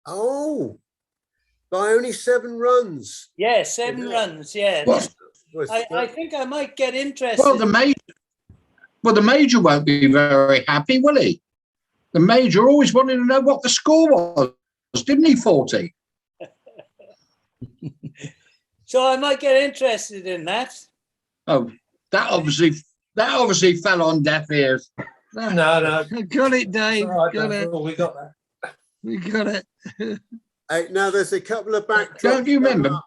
Oh, by only 7 runs. Yeah, 7 runs. Yeah, I think I might get interested. Well, the major won't be very happy, will he? The major always wanted to know what the score was, didn't he? 40. So I might get interested in that. Oh, that obviously fell on deaf ears. No, no. Got it, Dave. All right, got it. Well, we got that. We got it. Hey, now there's a couple of backdrops. Don't you remember?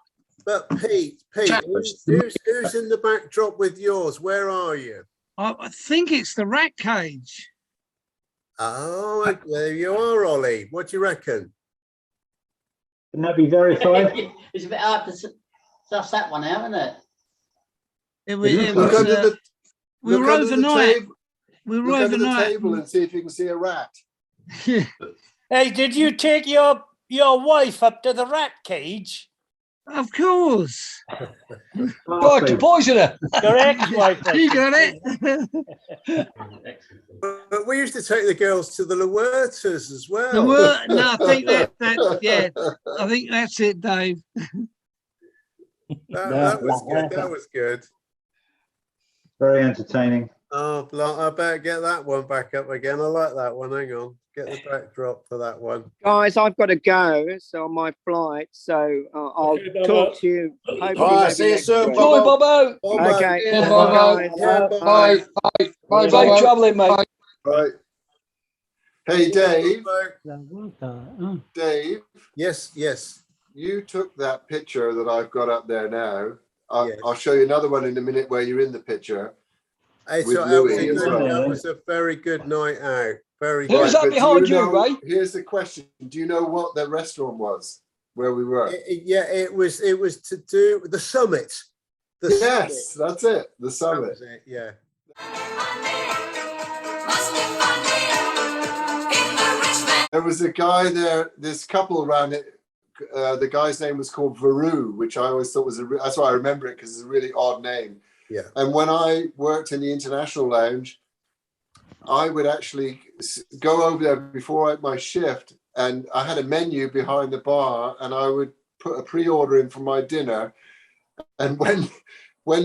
But Pete, who's in the backdrop with yours? Where are you? I think it's the rat cage. Oh, there you are, Ollie. What do you reckon? Can that be verified? It's a bit hard to suss that one out, isn't it? It Look was, under the, we were look under the overnight. table. We were Look under the overnight. table and see if you can see a rat. Hey, did you take your wife up to the rat cage? Of course. God, to poison her. Your ex-wife. You got it. But we used to take the girls to the Luertas as well. No, I think yeah. I think that's it, Dave. That was good. That was good. Very entertaining. Oh, I better get that one back up again. I like that one. Hang on. Get the backdrop for that one. Guys, I've got to go. It's on my flight, so I'll talk to you. All right, see you soon, week. Bye, Bobo. Okay. Yeah, Bye, Bobo. guys. Bye. Safe travelling, mate. Right. Hey, Dave. Dave. Yes. You took that picture that I've got up there now. I'll show you another one in a minute where you're in the picture. Hey, with so Louis as well. that was a very good night out. Very Who good. was that behind you, Ray? Here's the question. Do you know what the restaurant was where we were? It was to do with the summit. Yes, that's it. The summit. That was it, yeah. There was a guy there, this couple ran it. The guy's name was called Varu, which I always thought was that's why I remember it, because it's a really odd name. Yeah. And when I worked in the International Lounge, I would actually go over there before my shift, and I had a menu behind the bar, and I would put a pre-order in for my dinner. And when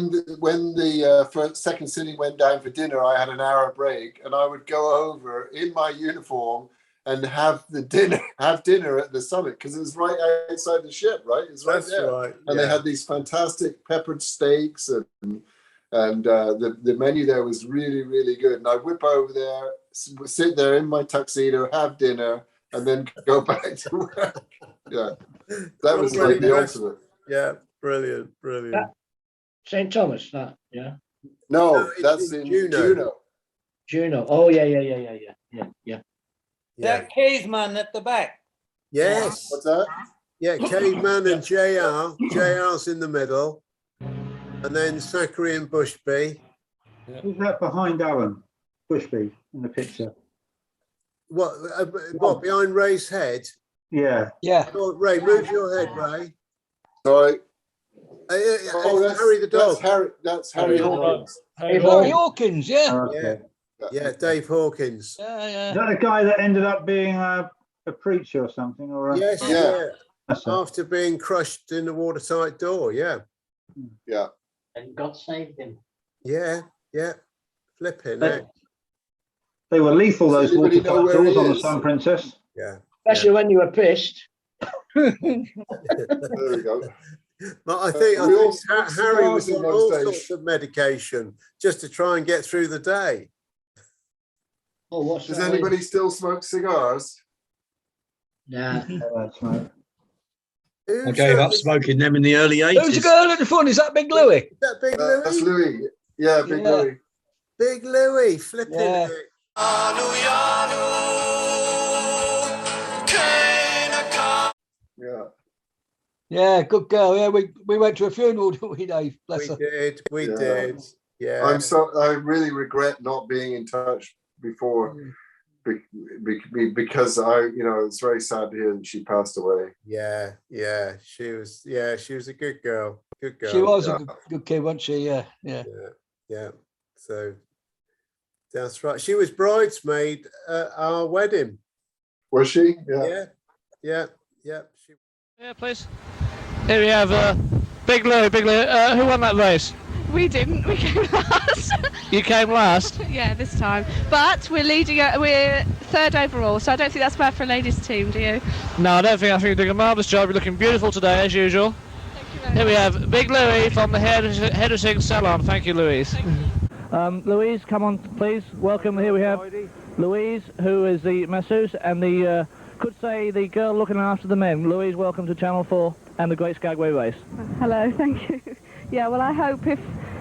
the second sitting went down for dinner, I had an hour break, and I would go over in my uniform and have dinner at the summit, because it was right outside the ship, right? It's right That's there. right. And they had these fantastic peppered steaks, and the menu there was really, really good. And I'd whip over there, sit there in my tuxedo, have dinner, and then go back to work. Yeah, that was like the ultimate. Yeah, brilliant. St. Thomas, that, yeah. No, that's in Juneau. Juneau. Oh, yeah. That caveman at the back. Yes. What's that? Yeah, Caveman and JR. JR's in the middle. And then Zachary and Bushby. Who's that behind Alan? Bushby in the picture. What behind Ray's head? Yeah. Oh, Ray, move your head, Ray. Sorry. That's Harry the dog. That's Harry Hawkins. Harry Hawkins, yeah. Oh, okay. Yeah, Dave Hawkins. Yeah. Is that the guy that ended up being a preacher or something? Or Yes, Yeah. After being crushed in the watertight door, yeah. Yeah. And God saved him. Yeah. Flipping They- it. They were lethal, those Anybody know watertight where doors he on the is? Sun Princess. Yeah. Especially when you were pissed. There we go. But I think we all smoked Harry was cigars in on those all days. sorts of medication just to try and get through the day. Oh, what's Does that? anybody still smoke cigars? Nah. That's right. I gave up smoking them in the early 80s. Who's the girl at the front? Is that Big Louis? Is that Big Louis? That's Louis. Yeah, Big Yeah. Louis. Big Louis, flipping Yeah. it. Yeah. Yeah, good girl. Yeah, we went to a funeral, didn't we, Dave? Bless her. We Yeah. did. Yeah. I really regret not being in touch before, because it's very sad to hear that she passed away. Yeah. She was a good girl. Good girl. She was Yeah. a good kid, wasn't she? Yeah. Yeah. So that's right. She was bridesmaid at our wedding. Was she? Yeah. Yeah, please. Here we have Big Louie. Who won that race? We didn't. We came last. You came last. Yeah, this time. But we're leading. We're third overall, so I don't think that's bad for a ladies' team. Do you? No, I don't think. I think you're doing a marvellous job. You're looking beautiful today, as usual. Thank you very Here much. we have Big Louie from the Hairdressing Salon. Thank you, Louise. Thank you. Louise, come on, please. Welcome. Here we have Louise, who is the masseuse and the, could say, the girl looking after the men. Louise, welcome to Channel 4 and the Great Skagway Race. Hello, thank you. Yeah, well, I hope if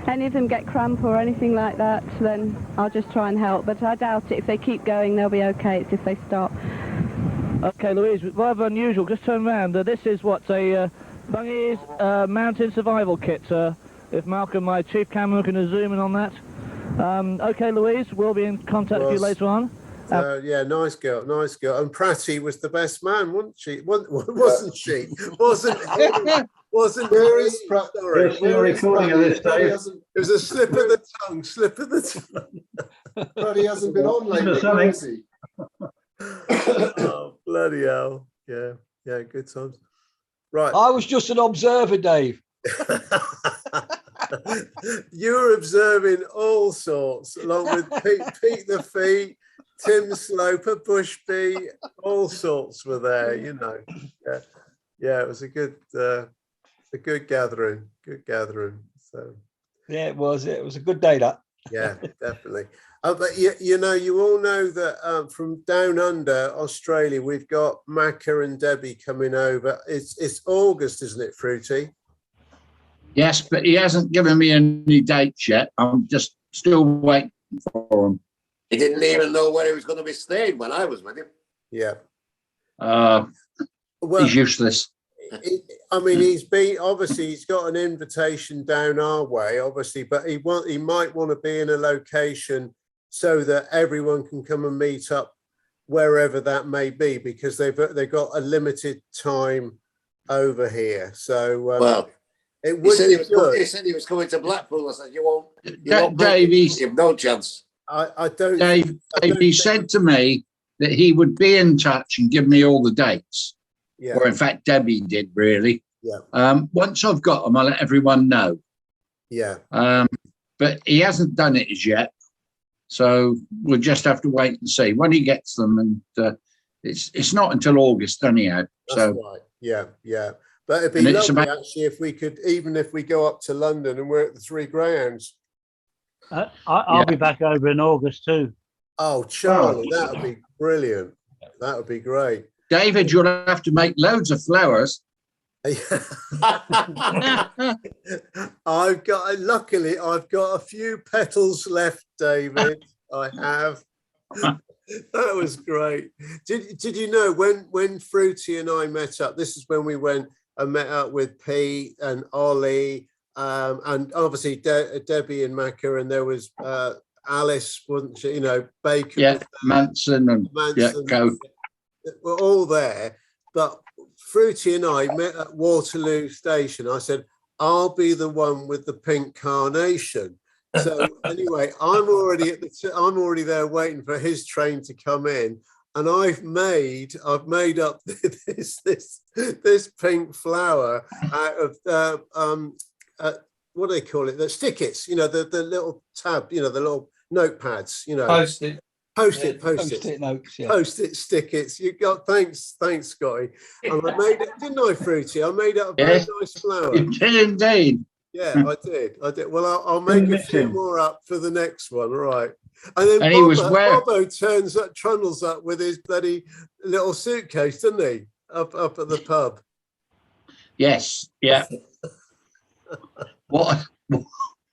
any of them get cramp or anything like that, then I'll just try and help. But I doubt it. If they keep going, they'll be okay. It's if they stop. Okay, Louise, rather unusual. Just turn around. This is what's a Bungy's mountain survival kit. If Malcolm, my chief camera, can zoom in on that. Okay, Louise, we'll be in contact with you later on. Yeah, nice girl. And Pratty was the best man, wasn't she? Wasn't she? Wasn't he? Wasn't Where is Pratt? Sorry. There's still recording of this, Dave. It was a slip of the tongue. Slip of the tongue. Pratty hasn't been on lately, has he? Oh, bloody hell. Yeah, good times. Right. I was just an observer, Dave. You were observing all sorts, along with Pete the Feet, Tim Sloper, Bushby, all sorts were there, you know. Yeah, it was a good gathering. So yeah, it was a good day, that. Yeah, definitely. But you know, you all know that from down under Australia, we've got Macca and Debbie coming over. It's August, isn't it, Fruity? Yes, but he hasn't given me any dates yet. I'm just still waiting for him. He didn't even know where he was going to be staying when I was with him. Yeah. He's useless. I mean, he's got an invitation down our way, obviously, but he might want to be in a location so that everyone can come and meet up wherever that may be, because they've got a limited time over here. So it would he said he was coming to Blackpool. I said, you won't Dave, give no chance. I don't. Dave, he said to me that he would be in touch and give me all the dates. Yeah. Or in fact, Debbie did, really. Yeah. Once I've got them, I'll let everyone know. Yeah. But he hasn't done it as yet. So we'll just have to wait and see when he gets them. And it's not until August anyhow. That's right. Yeah. But it'd be lovely, actually, if we could, even if we go up to London and we're at the Three Grounds. I'll be back over in August too. Oh, Charlie, that would be brilliant. That would be great. David, you'll have to make loads of flowers. Luckily, I've got a few petals left, David. I have. That was great. Did you know when Fruity and I met up? This is when we went and met up with Pete and Ollie, and obviously Debbie and Macca, and there was Alice, wasn't she? You know, Baker. Yeah, Manson and Go. We're all there, but Fruity and I met at Waterloo Station. I said, I'll be the one with the pink carnation. So anyway, I'm already there waiting for his train to come in, and I've made up this pink flower out of what do they call it? The stickets, you know, the little tab, you know, the little notepads, you know. Post-it notes, yeah. Post-it stickers. You got thanks, Scotty. And I made it, didn't I, Fruity? I made it a very nice flower. You did indeed. Yeah, I did. Well, I'll make a few more up for the next one, all right? And then Bobo trundles up with his bloody little suitcase, didn't he? Up at the pub. Yes, yeah.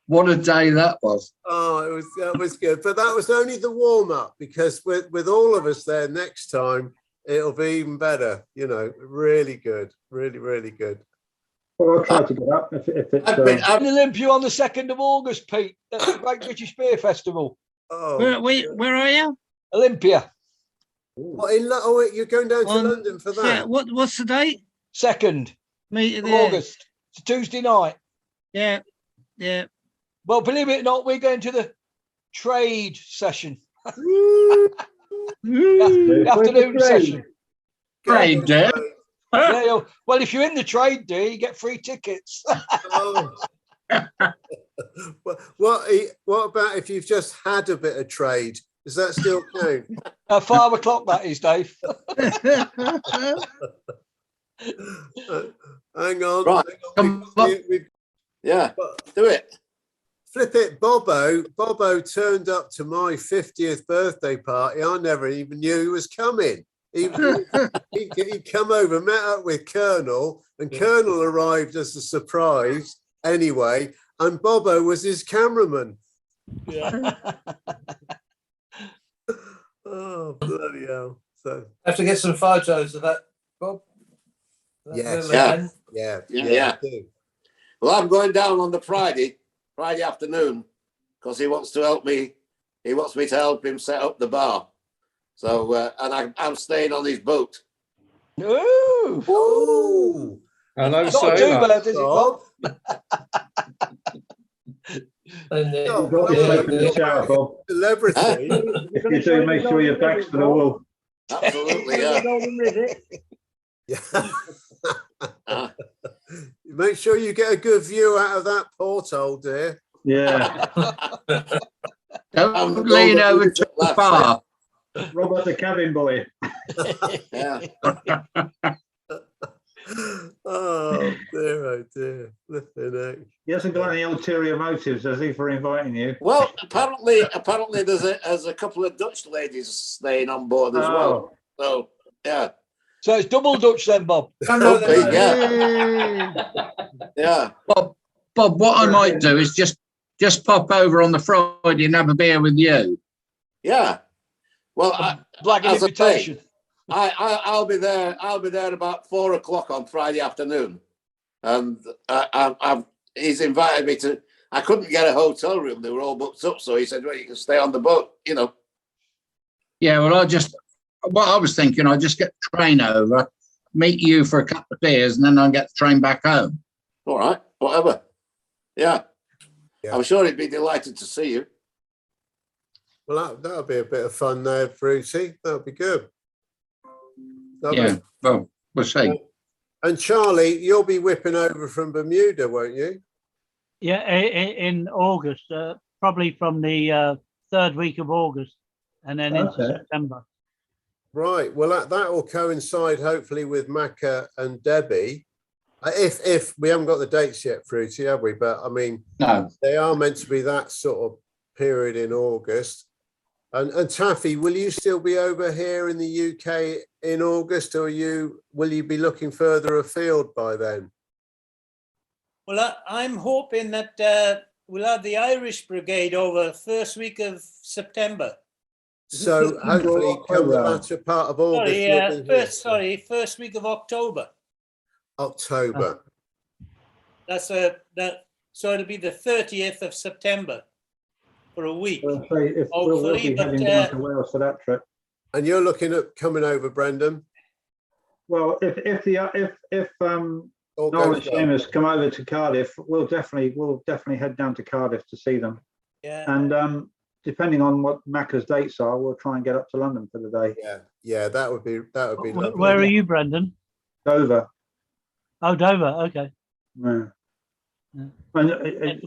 What a day that was. Oh, that was good. But that was only the warm-up, because with all of us there next time, it'll be even better. You know, really good. Really, really good. Well, I'll try to get up if it's... I'm in Olympia on the 2nd of August, Pete. That's the Great British Beer Festival. Oh. Where are you? Olympia. What, you're going down to London for that? What's the date? 2nd of August. It's a Tuesday night. Yeah. Well, believe it or not, we're going to the trade session. The afternoon session. Trade day. Yeah, well, if you're in the trade day, you get free tickets. What about if you've just had a bit of trade? Does that still count? 5 o'clock, that is, Dave. Hang on. Right. Yeah, do it. Flip it, Bobo turned up to my 50th birthday party. I never even knew he was coming. He come over, met up with Colonel, and Colonel arrived as a surprise anyway, and Bobo was his cameraman. Yeah. Oh, bloody hell. So I have to get some photos of that, Bob. yes, Yeah. I do. Well, I'm going down on the Friday afternoon, because he wants to help me. He wants me to help him set up the bar. So, and I'm staying on his boat. Ooh. Ooh. Hello, Not too sailor. bad, is it, Bob? Oh, You've got to sleep in the shower, Bob. Celebrity. If you do, make sure your back's to the wall. Absolutely, yeah. Make sure you get a good view out of that porthole, dear. Yeah. Don't lean over to the bar. Robert the cabin boy. Yeah. Oh dear. Flipping heck. He hasn't got any ulterior motives, has he, for inviting you? Well, apparently there's a couple of Dutch ladies staying on board as well. So yeah. So it's double Dutch then, Bob. Yeah. Bob, what I might do is just pop over on the Friday and have a beer with you. Yeah. Well, Black as I invitation. say, I'll be there. I'll be there about 4 o'clock on Friday afternoon, and he's invited me to. I couldn't get a hotel room; they were all booked up. So he said, "Well, you can stay on the boat." You know. Yeah. Well, what I was thinking, I'll just get the train over, meet you for a couple of beers, and then I'll get the train back home. All right. Whatever. Yeah. I'm sure he'd be delighted to see you. Well, that'll be a bit of fun there, Brucey. That'll be good. Yeah. Well, we'll see. And Charlie, you'll be whipping over from Bermuda, won't you? Yeah, in August, probably from the third week of August, and then into September. Right. Well, that will coincide hopefully with Macca and Debbie. If we haven't got the dates yet, Fruity, have we? But I mean, no, they are meant to be that sort of period in August. And Taffy, will you still be over here in the UK in August, or will you be looking further afield by then? Well, I'm hoping that we'll have the Irish Brigade over first week of September. So hopefully come the latter part of August. First week of October. October. So it'll be the 30th of September for a week. Well, we'll be heading down to Wales for that trip. And you're looking at coming over, Brendan? Well, if Noel and Seamus come over to Cardiff, we'll definitely head down to Cardiff to see them. Yeah. And depending on what Macca's dates are, we'll try and get up to London for the day. Yeah, that would be lovely. Where are you, Brendan? Dover. Oh, Dover. Okay. Yeah. And,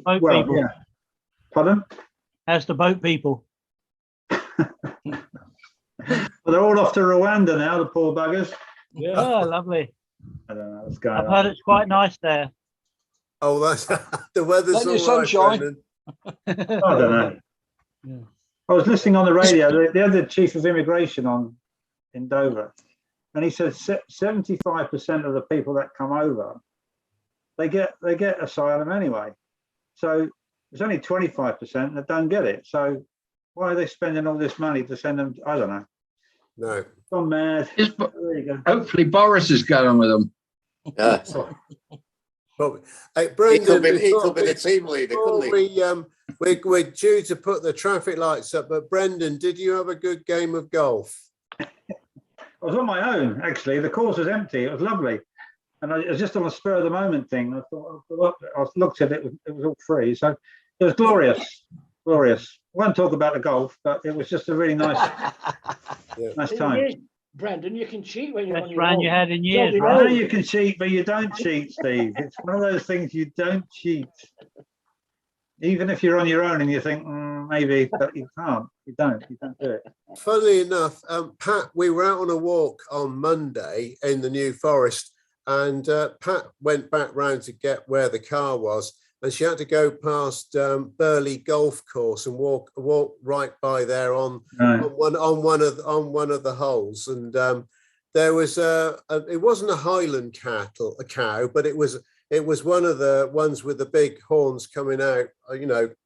well, people. Yeah. Pardon? How's the boat people? Well, they're all off to Rwanda now, the poor buggers. Yeah, oh, lovely. I don't know what's going I've on. heard it's quite nice there. Oh, that's the weather's Plenty of all right, sunshine. Brendan. I don't know. Yeah. I was listening on the radio. They had the chief of immigration on in Dover, and he said 75% of the people that come over, they get asylum anyway. So there's only 25% that don't get it. So why are they spending all this money to send them? I don't know. No. Gone mad. There you go. Hopefully Boris is going with them. Yeah. But, hey, Brendan, he could be the team leader, couldn't he? We're due to put the traffic lights up, but Brendan, did you have a good game of golf? I was on my own, actually. The course was empty. It was lovely. And it was just on a spur of the moment thing. I thought, I looked at it, it was all free. So it was glorious. Glorious. I won't talk about the golf, but it was just a really nice, nice time. Brendan, you can cheat when you're on your own. You had in years, I right? know you can cheat, but you don't cheat, Steve. It's one of those things you don't cheat. Even if you're on your own and you think, maybe, but you can't. You don't do it. Funnily enough, Pat, we were out on a walk on Monday in the New Forest, and Pat went back round to get where the car was, and she had to go past Burley Golf Course and walk right by there on one of the holes. And there was it wasn't a Highland cow, but it was one of the ones with the big horns coming out,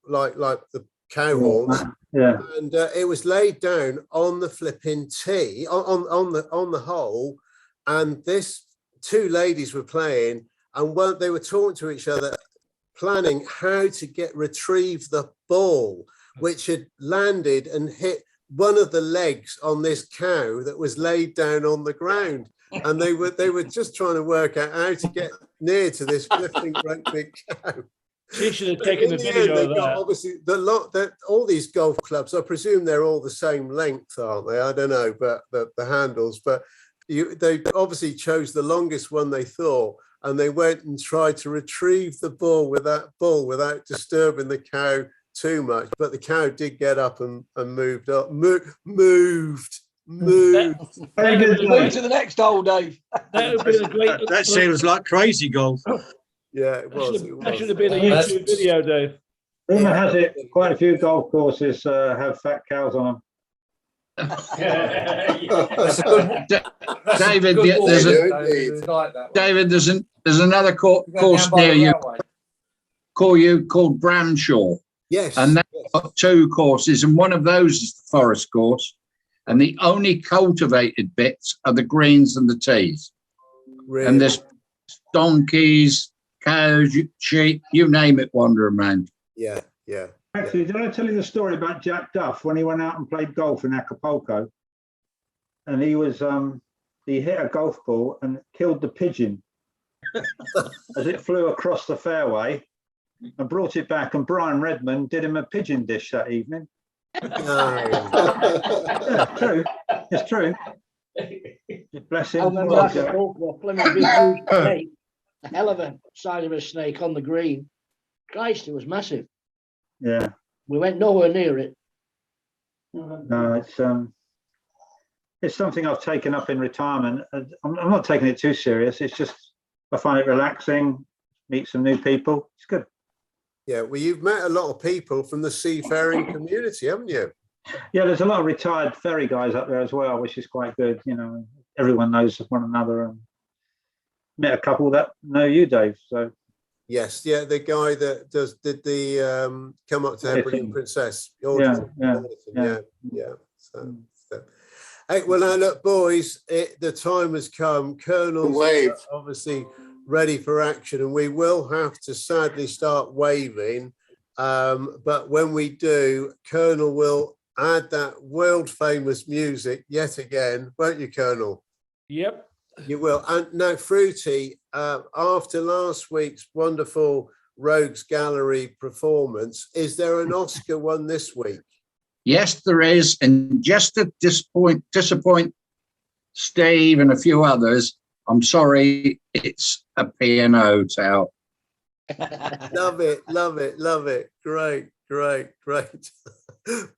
like the cow horns. Yeah. And it was laid down on the flipping tee on the hole, and this two ladies were playing, and they were talking to each other, planning how to retrieve the ball, which had landed and hit one of the legs on this cow that was laid down on the ground. And they were just trying to work out how to get near to this flipping great big cow. She should have taken the video of that. Obviously, all these golf clubs, I presume they're all the same length, aren't they? I don't know, but the handles. But they obviously chose the longest one they thought, and they went and tried to retrieve the ball without disturbing the cow too much. But the cow did get up and moved up, moved. Move to the next hole, Dave. That would be a great. That seems like crazy golf. Yeah, it was. That should have been a YouTube video, Dave. Rumor has it quite a few golf courses have fat cows on them. David, there's another course near you called Bramshaw. Yes. And they've got two courses, and one of those is the forest course, and the only cultivated bits are the greens and the tees. Really? And there's donkeys, cows, sheep, you name it, wandering around. Yeah. Actually, did I tell you the story about Jack Duff when he went out and played golf in Acapulco? And he hit a golf ball and killed the pigeon as it flew across the fairway, and brought it back. And Brian Redmond did him a pigeon dish that evening. Yeah, true. It's true. Bless him. I remember that at Oakwood, Plymouth Big snake, a hell of a size of a snake on the green. Christ, it was massive. Yeah. We went nowhere near it. No, it's something I've taken up in retirement. I'm not taking it too serious. It's just I find it relaxing, meet some new people. It's good. Yeah, well, you've met a lot of people from the seafaring community, haven't you? Yeah, there's a lot of retired ferry guys up there as well, which is quite good. Everyone knows one another, and met a couple that know you, Dave. So yes, yeah, the guy that did the Come Up to Hebridean Princess. Yeah. So. Hey, well, now look, boys, the time has come. Colonel's obviously ready for action, and we will have to sadly start waving. But when we do, Colonel will add that world famous music yet again, won't you, Colonel? Yep. You will. And now, Fruity, after last week's wonderful Rogues Gallery performance, is there an Oscar one this week? Yes, there is. And just to disappoint Steve and a few others, I'm sorry, it's a P&O towel. Love it. Great.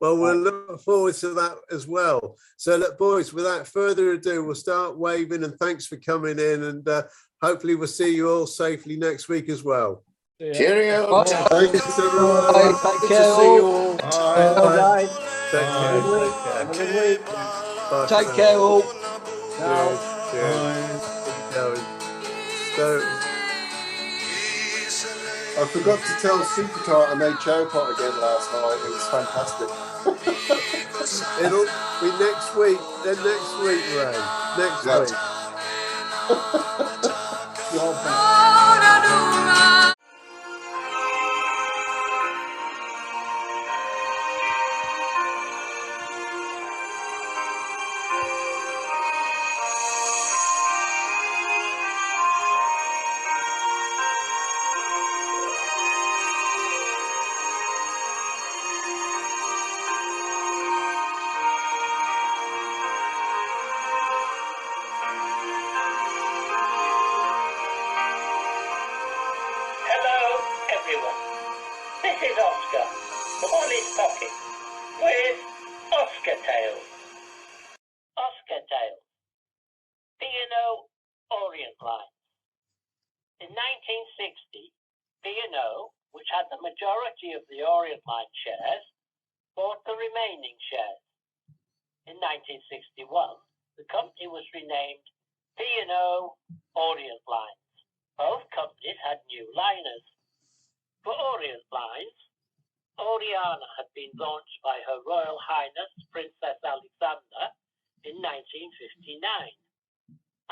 Well, we'll look forward to that as well. So look, boys, without further ado, we'll start waving, and thanks for coming in, and hopefully we'll see you all safely next week as well. Cheerio. Thanks, everyone. Bye. Take care. See you all. Bye. Take care. Have a good week. Bye. Take care, all. Cheers. So, I forgot to tell Super Tart I made chow pot again last night. It was fantastic. it'll be next week. Then next week, Ray. Next week. You're back. In 1960, B&O which had the majority of the Orient Line shares, bought the remaining shares. In 1961, the company was renamed P&O Orient Lines. Both companies had new liners. For Orient Lines, Oriana had been launched by Her Royal Highness Princess Alexandra in 1959,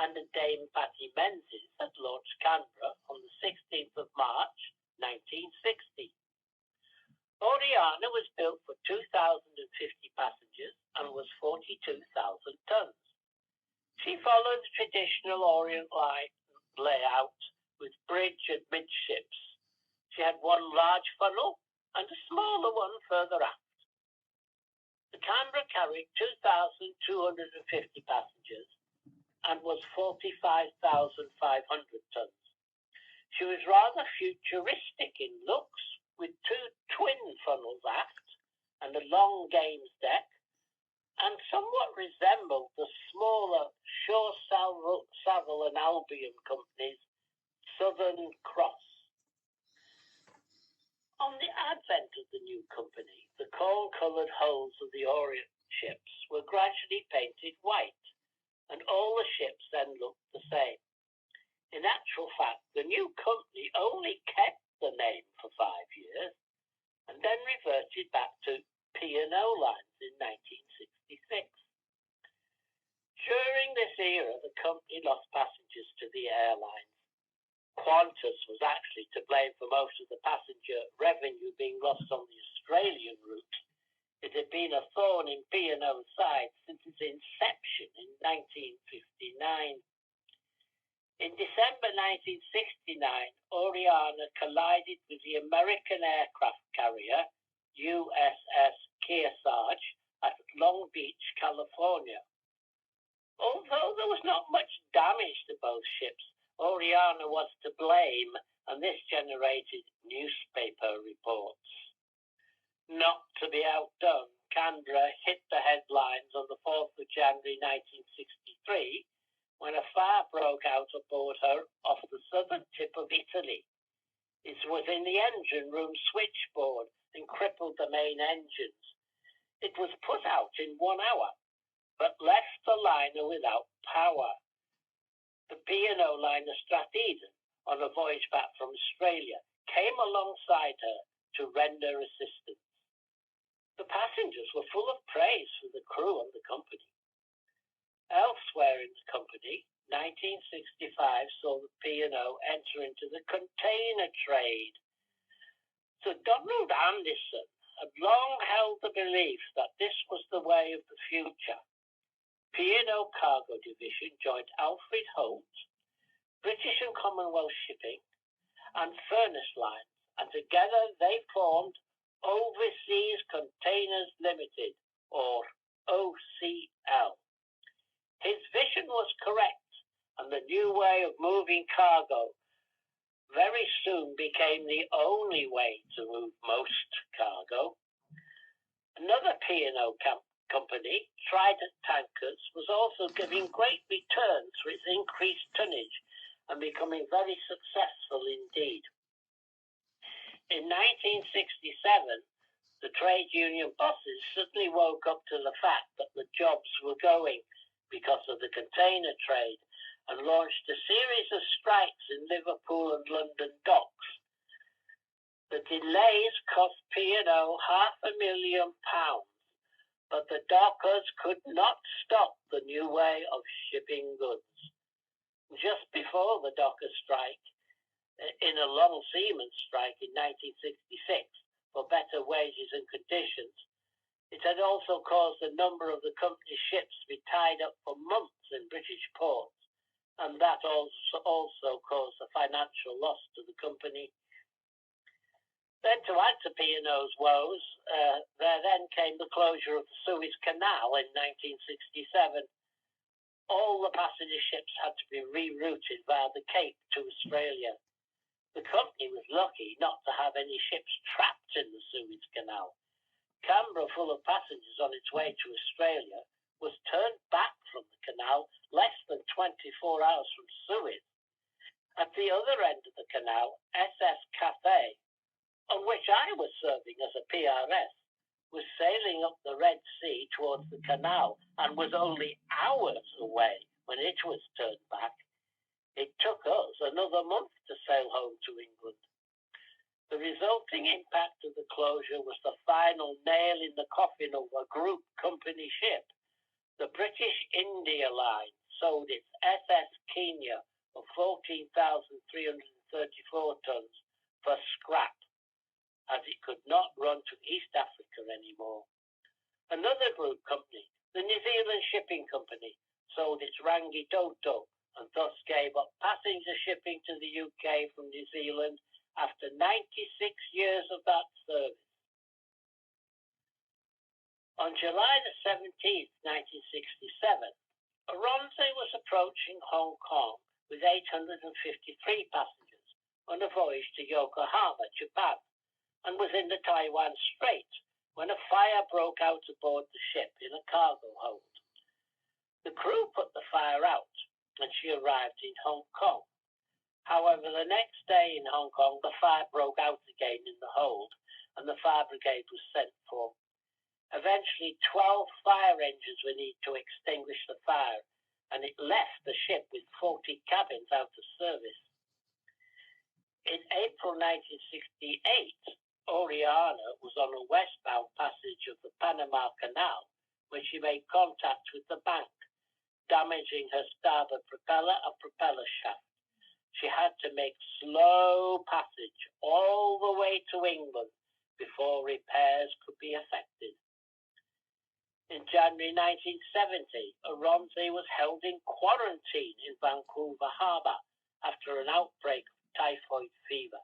and the Dame Patty Menzies had launched Canberra on the 16th of March 1960. Oriana was built for 2,050 passengers and was 42,000 tons. She followed the traditional Orient Line layout with bridge and midships. She had one large funnel and a smaller one further aft. The Canberra carried 2,250 passengers and was 45,500 tons. She was rather futuristic in looks, with two twin funnels aft and a long games deck, and somewhat resembled the smaller Shaw Savile and Albion Company's Southern Cross. On the advent of the new company, the corn-coloured hulls of the Orient ships were gradually painted white, and all the ships then looked the same. In actual fact, the new company only kept the name for 5 years, and then reverted back to P&O Lines in 1966. During this era, the company lost passengers to the airlines. Qantas was actually to blame for most of the passenger revenue being lost on the Australian route. It had been a thorn in P&O's side since its inception in 1959. In December 1969, Oriana collided with the American aircraft carrier USS Kearsarge at Long Beach, California. Although there was not much damage to both ships, Oriana was to blame, and this generated newspaper reports. Not to be outdone, Canberra hit the headlines on the 4th of January 1963 when a fire broke out aboard her off the southern tip of Italy. It was in the engine room switchboard and crippled the main engines. It was put out in 1 hour, but left the liner without power. The P&O liner Stratheden, on a voyage back from Australia, came alongside her to render assistance. The passengers were full of praise for the crew and the company. Elsewhere in the company, 1965 saw the P&O enter into the container trade. Sir Donald Anderson had long held the belief that this was the way of the future. P&O Cargo Division joined Alfred Holt, British and Commonwealth Shipping, and Furnace Lines, and together they formed Overseas Containers Limited, or OCL. His vision was correct, and the new way of moving cargo very soon became the only way to move most cargo. Another P&O company, Trident Tankers, was also giving great returns for its increased tonnage and becoming very successful indeed. In 1967, the trade union bosses suddenly woke up to the fact that the jobs were going because of the container trade and launched a series of strikes in Liverpool and London docks. The delays cost P&O £500,000, but the dockers could not stop the new way of shipping goods. Just before the dockers' strike, in a long seaman strike in 1966 for better wages and conditions, it had also caused a number of the company's ships to be tied up for months in British ports, and that also caused a financial loss to the company. Then, to add to P&O's woes, there then came the closure of the Suez Canal in 1967. All the passenger ships had to be rerouted via the Cape to Australia. The company was lucky not to have any ships trapped in the Suez Canal. Canberra, full of passengers on its way to Australia, was turned back from the canal less than 24 hours from Suez. At the other end of the canal, SS Cathay, on which I was serving as a PRS, was sailing up the Red Sea towards the canal and was only hours away when it was turned back. It took us another month to sail home to England. The resulting impact of the closure was the final nail in the coffin of a group company ship. The British India Line sold its SS Kenya of 14,334 tons for scrap, as it could not run to East Africa anymore. Another group company, the New Zealand Shipping Company, sold its Rangi Toto and thus gave up passenger shipping to the UK from New Zealand after 96 years of that service. On July the 17th, 1967, Oronze was approaching Hong Kong with 853 passengers on a voyage to Yokohama, Japan, and was in the Taiwan Strait when a fire broke out aboard the ship in a cargo hold. The crew put the fire out, and she arrived in Hong Kong. However, the next day in Hong Kong, the fire broke out again in the hold, and the fire brigade was sent for. Eventually, 12 fire engines were needed to extinguish the fire, and it left the ship with 40 cabins out of service. In April 1968, Oriana was on a westbound passage of the Panama Canal when she made contact with the bank, damaging her starboard propeller and propeller shaft. She had to make slow passage all the way to England before repairs could be effected. In January 1970, Oronze was held in quarantine in Vancouver Harbour after an outbreak of typhoid fever.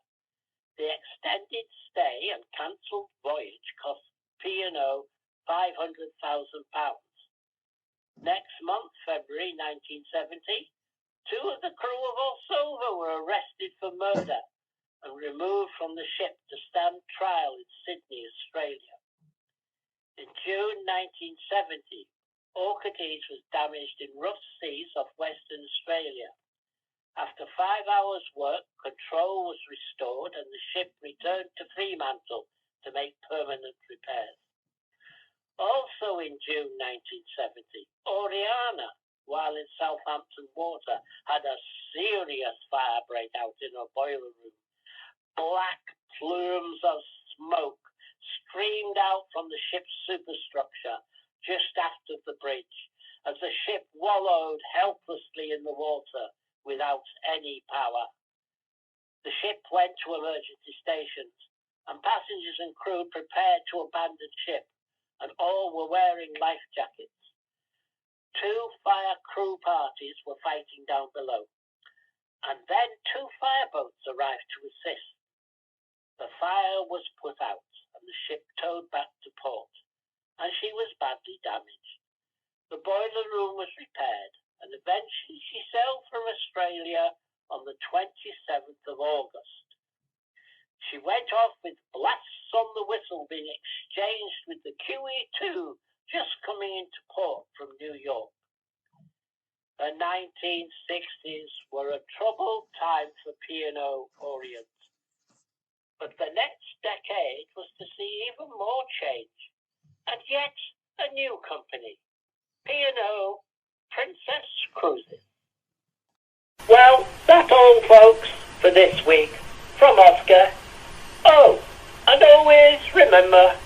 The extended stay and cancelled voyage cost P&O £500,000. Next month, February 1970, two of the crew of Olsova were arrested for murder and removed from the ship to stand trial in Sydney, Australia. In June 1970, Orchides was damaged in rough seas off Western Australia. After 5 hours' work, control was restored and the ship returned to Fremantle to make permanent repairs. Also in June 1970, Oriana, while in Southampton water, had a serious fire break out in her boiler room. Black plumes of smoke streamed out from the ship's superstructure just after the bridge as the ship wallowed helplessly in the water without any power. The ship went to emergency stations and passengers and crew prepared to abandon ship, and all were wearing life jackets. 2 fire crew parties were fighting down below, and then 2 fireboats arrived to assist. The fire was put out and the ship towed back to port, and she was badly damaged. The boiler room was repaired, and eventually she sailed from Australia on the 27th of August. She went off with blasts on the whistle being exchanged with the QE2 just coming into port from New York. The 1960s were a troubled time for P&O Orient, but the next decade was to see even more change, and yet a new company, P&O Princess Cruises. Well, that's all, folks, for this week. From Oscar. Oh, and always remember,